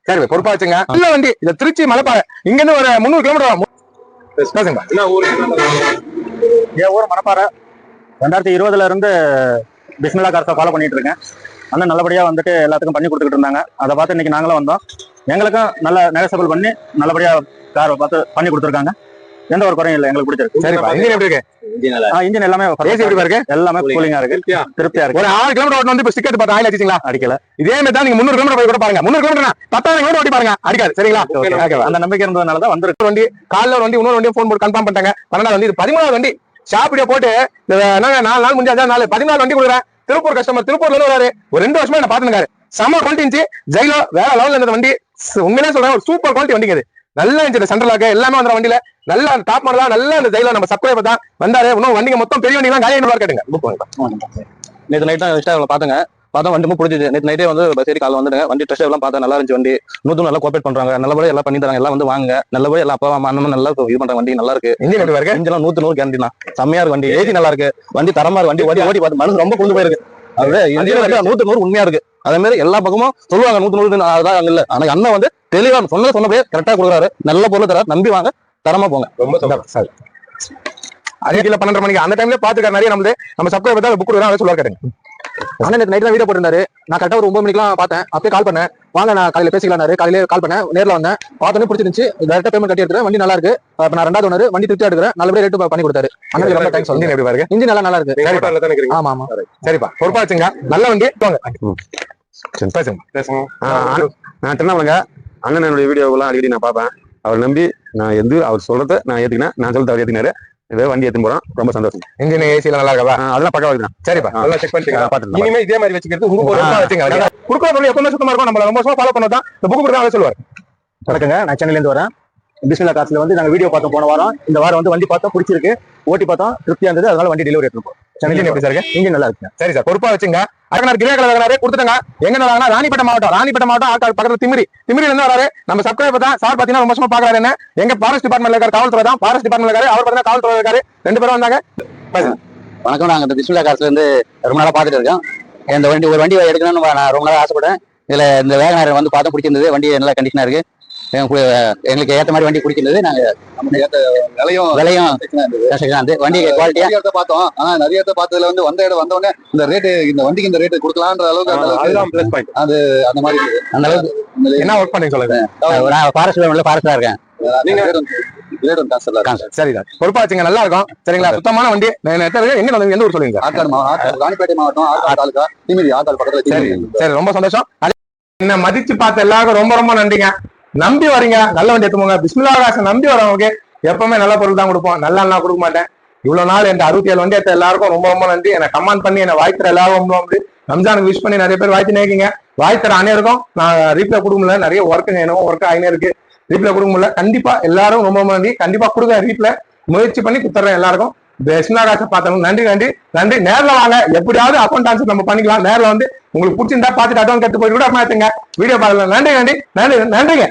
சரி பொறுப்பா வச்சுங்க. நல்ல வண்டி இந்த திருச்சி மலைப்பாறை இங்க இருந்து ஒரு 300 கிலோமீட்டர் பேசுங்க. என் ஊர் மணப்பாறை. 2020 இருந்து பிஸ்மில்லா கார்ஸை ஃபாலோ பண்ணிட்டு இருக்கேன். அண்ணன் நல்லபடியா வந்துட்டு எல்லாத்துக்கும் பண்ணி கொடுத்துட்டு இருந்தாங்க. அதை பார்த்து இன்னைக்கு நாங்களும் வந்தோம். எங்களுக்கும் நல்ல நெகசபிள் பண்ணி நல்லபடியா காரை பார்த்து பண்ணி கொடுத்துருக்காங்க. எந்த ஒரு குறையும் இல்லை, எங்களுக்கு பிடிச்சிருக்கு. சரிப்பா. இன்ஜின் எப்படி இருக்கு? இன்ஜின் எல்லாமே ஏசி எப்படி இருக்கு? எல்லாமே கூலிங்கா இருக்கு, திருப்தியா இருக்கு. ஒரு 6 கிலோமீட்டர் வந்து இப்ப ஸ்டிக்கர் பார்த்து ஆயில் அடிச்சிங்களா? அடிக்கல. இதே மாதிரி தான் நீங்க 300 கிலோமீட்டர் போய் கூட பாருங்க. 300 கிலோமீட்டர் 10,000 கிலோமீட்டர் ஓட்டி பாருங்க, அடிக்காது. சரிங்களா? அந்த நம்பிக்கை இருந்ததுனால தான் வந்திருக்கு. வண்டி காலைல ஒரு வண்டி இன்னொரு வண்டியும் ஃபோன் போட்டு கன்ஃபார்ம் பண்ணிட்டாங்க. 12வது வண்டி, இது 13வது வண்டி. ஷாப் வீடியோ போட்டு 4 நாள் முடிஞ்சு 14 வண்டி கொடுக்குறேன். திருப்பூர் கஸ்டமர் திருப்பூர்ல இருந்து வராரு. ஒரு 2 வருஷமா என்ன பாத்துருக்காரு. செம குவாலிட்டி இருந்துச்சு. ஜெயிலோ வேற லெவல்ல இருந்த வண்டி. உண்மையிலே சொல்றேன், ஒரு சூப்பர் குவாலிட்டி வண்டிங்க இது. நல்லா இருந்துச்சு. சென்ட்ரலாக எல்லாமே வந்து வண்டியில நல்லா டாப் மாடலா நல்லா இந்த ஜெயிலோ நம்ம சப்ஸ்கிரைபர் தான் வந்தாரு. இன்னும் வண்டிங்க மொத்தம் பெரிய வண்டி எல்லாம் காலி கேட்டுங்க. புக் பண்ணுங்க. நேற்று நைட் இன்ஸ்டாகிராம்ல பாத்துங்க, பார்த்தா வண்டி ரொம்ப பிடிச்சிச்சு. நேற்று நைட்டே வந்து பஸ் கால் வந்துடுங்க. வண்டி டெஸ்ட் எல்லாம் பார்த்தா நல்லா இருந்துச்சு. வண்டி நல்லா கோஆபரேட் பண்றாங்க. நல்லபடியா எல்லாம் பண்ணி தராங்க. எல்லாம் வந்து வாங்க. நல்லபடியா எல்லாம் அப்பா அம்மா நல்லா இது பண்றாங்க. வண்டி நல்லா இருக்கு. இன்ஜின் எப்படி இருக்கு? இன்ஜின் 100 கேரண்டி தான். செம்மையா இருக்கு வண்டி. ஏசி நல்லா இருக்கு. வண்டி தரமா இருக்கு. வண்டி ஓட்டி பார்த்து மனசு ரொம்ப கொண்டு போயிருக்கு. அது இன்ஜின் 100 உண்மையா இருக்கு. அதே மாதிரி எல்லா பக்கமும் சொல்லுவாங்க 100 அதான் இல்ல. ஆனா அண்ணன் வந்து தெளிவா சொன்னபடியே கரெக்டா கொடுக்குறாரு. நல்ல பொருள் தராரு. நம்பி வாங்க, தரமா போங்க. ரொம்ப சரி. அதே கீழே 12:30 மணிக்கு அந்த டைம்ல பாத்துக்காரு. நிறைய நம்ம சப்ஸ்கிரைபர் தான் புக் கொடுக்குறாங்க. சொல்லுவாரு கேட்டுங்க. ஆனா நேற்று நைட் தான் வீடியோ போட்டிருந்தாரு. நான் கரெக்டா ஒரு 9 மணிக்கெல்லாம் பார்த்தேன். அப்பயே கால் பண்ணேன், வாங்க நான் காலையில பேசிக்கலாம்னாரு. காலையில கால் பண்ணேன், நேரில் வந்தேன். பார்த்தோன்னே பிடிச்சிருந்துச்சு. டேரக்டா பேமெண்ட் கட்டி எடுத்துறேன். வண்டி நல்லா இருக்கு. இப்ப நான் 2வது ஓனர், வண்டி திருப்தியா எடுக்கிறேன். நல்லபடியா ரேட்டு பண்ணி கொடுத்தாரு. அண்ணன் ரொம்ப தேங்க்ஸ். இன்ஜின் எப்படி பாருங்க? இன்ஜின் நல்லா இருக்கு. ஆமா ஆமா. சரிப்பா, பொறுப்பா வச்சுங்க. நல்ல வண்டி பேசுங்க. நான் திருநாவலங்க. அண்ணன் என்னுடைய வீடியோவெல்லாம் அடிக்கடி நான் பார்ப்பேன். அவர் நம்பி நான் அவர் சொல்றதை நான் ஏத்துக்கினேன். நான் சொல்றதை அவர் ஏத்துக்கினாரு. இதே வண்டி எடுத்துன்னு போறோம். ரொம்ப சந்தோஷம். இன்ஜின் ஏசி நல்லா இருக்கா? அதெல்லாம் பக்கா வைக்கிறேன். சரிப்பா, நல்லா செக் பண்ணிட்டு பாத்துக்கலாம். இனிமே இதே மாதிரி வச்சுக்கிறது உங்க பொறுப்பா வச்சுங்க. குடுக்குற எப்பவுமே சுத்தமா இருக்கும். நம்ம ரொம்ப வருஷமா ஃபாலோ பண்ணதான் இந்த புக் கொடுத்தா சொல்லுவாரு. வணக்கங்க, நான் சென்னையில இருந்து வரேன். பிஸ்மில்லா கார்ஸ்ல வந்து நாங்க வீடியோ பார்த்தோம் போன வாரம். இந்த வாரம் வந்து வண்டி பார்த்தோம், பிடிச்சிருக்கு. ஓட்டி பார்த்தோம், திருப்தியா இருந்தது. அதனால வண்டி டெலிவரி எடுத்துப்போம். இன்ஜின் எப்படி சார் இருக்கு? இன்ஜின் நல்லா இருக்கு. சரி சார், பொறுப்பா வச்சுங்க. அகனார் கிரியா கலர் கொடுத்துட்டாங்க. எங்க இருந்தாங்கன்னா ராணிப்பேட்டை மாவட்டம் ஆக்காடு பக்கத்துல திமிரில இருந்து வராரு. நம்ம சப்ஸ்கிரைபர் தான். சார் பாத்தீங்கன்னா ரொம்ப வருஷமா பாக்குறாரு. என்ன எங்க ஃபாரஸ்ட் டிபார்ட்மெண்ட்ல இருக்காரு, காவல்துறை தான். ஃபாரஸ்ட் டிபார்ட்மெண்ட்ல இருக்காரு. அவர் பாத்தீங்கன்னா காவல்துறை இருக்காரு. 2 பேரும் வந்தாங்க. வணக்கம். நாங்க இந்த பிஸ்மில்லா கார்ஸ்ல இருந்து ரொம்ப நாளா பாத்துட்டு இருக்கோம். இந்த வண்டி ஒரு வண்டி எடுக்கணும்னு நான் ரொம்ப நாளா ஆசைப்பட்டேன். இதுல இந்த வேகனார் வந்து பார்த்தா பிடிச்சிருந்தது. வண்டி நல்ல கண்டிஷனா இருக்கு. எங்களுக்கு ஏத்த மாதிரி வண்டி பிடிச்சிருந்தது. நாங்க விலையும் வண்டி குவாலிட்டியா பார்த்தோம். ஆனா நிறைய பார்த்ததுல வந்து வந்தோடனே இந்த ரேட்டு, இந்த வண்டிக்கு இந்த ரேட்டு கொடுக்கலான்ற அளவுக்கு அது அந்த மாதிரி அந்த அளவுக்கு. என்ன ஒர்க் பண்ணி சொல்லுங்க. நான் ஃபாரஸ்ட்ல இருக்கேன். சரி சார், பொறுப்பா வச்சுங்க. நல்லா இருக்கும். சரிங்களா? சுத்தமான வண்டி. எங்க எந்த ஊர் சொல்லுங்க? ராணிப்பேட்டை மாவட்டம், ஆற்காடு தாலுகா, திமிரி, ஆற்காடு பக்கத்துல. சரி, ரொம்ப சந்தோஷம். என்ன மதிச்சு பார்த்த எல்லாருக்கும் ரொம்ப ரொம்ப நன்றிங்க. நம்பி வரீங்க, நல்ல வண்டி எடுத்துவோங்க. பிஸ்மில்லா காசை நம்பி வரவங்க எப்பவுமே நல்ல பொருள் தான் கொடுப்போம். நல்லா கொடுக்க மாட்டேன். இவ்வளவு நாள் என் 67 வண்டி எடுத்த எல்லாருக்கும் ரொம்ப ரொம்ப நன்றி. என்னை கமெண்ட் பண்ணி என்னை வாய்த்துற எல்லாரும் ரம்ஜானுக்கு விஷ் பண்ணி நிறைய பேர் வாழ்த்து நேக்கிங்க. வாழ்த்துற அனைவருக்கும் நான் ரீப்ளை கொடுக்க முடியல. நிறைய ஒர்க் செய்யணும், ஒர்க் ஆகினே இருக்கு. ரீப்ளை கொடுக்க முடியல. கண்டிப்பா எல்லாரும் ரொம்ப ரொம்ப நன்றி. கண்டிப்பா கொடுக்க ரீப்ளை முயற்சி பண்ணி கொடுத்துறேன் எல்லாருக்கும். பிஸ்மில்லா காசை பார்த்தவங்க நன்றி. நேரில் வாங்க. எப்படியாவது அக்கௌண்ட் ட்ரான்ஸ்ஃபர் நம்ம பண்ணிக்கலாம். நேரில் வந்து உங்களுக்கு பிடிச்சிருந்தா பார்த்துட்டு அட்வான்ஸ் கட்டு போய் கூட மாத்துங்க. வீடியோ பார்க்கலாம். நன்றிங்க.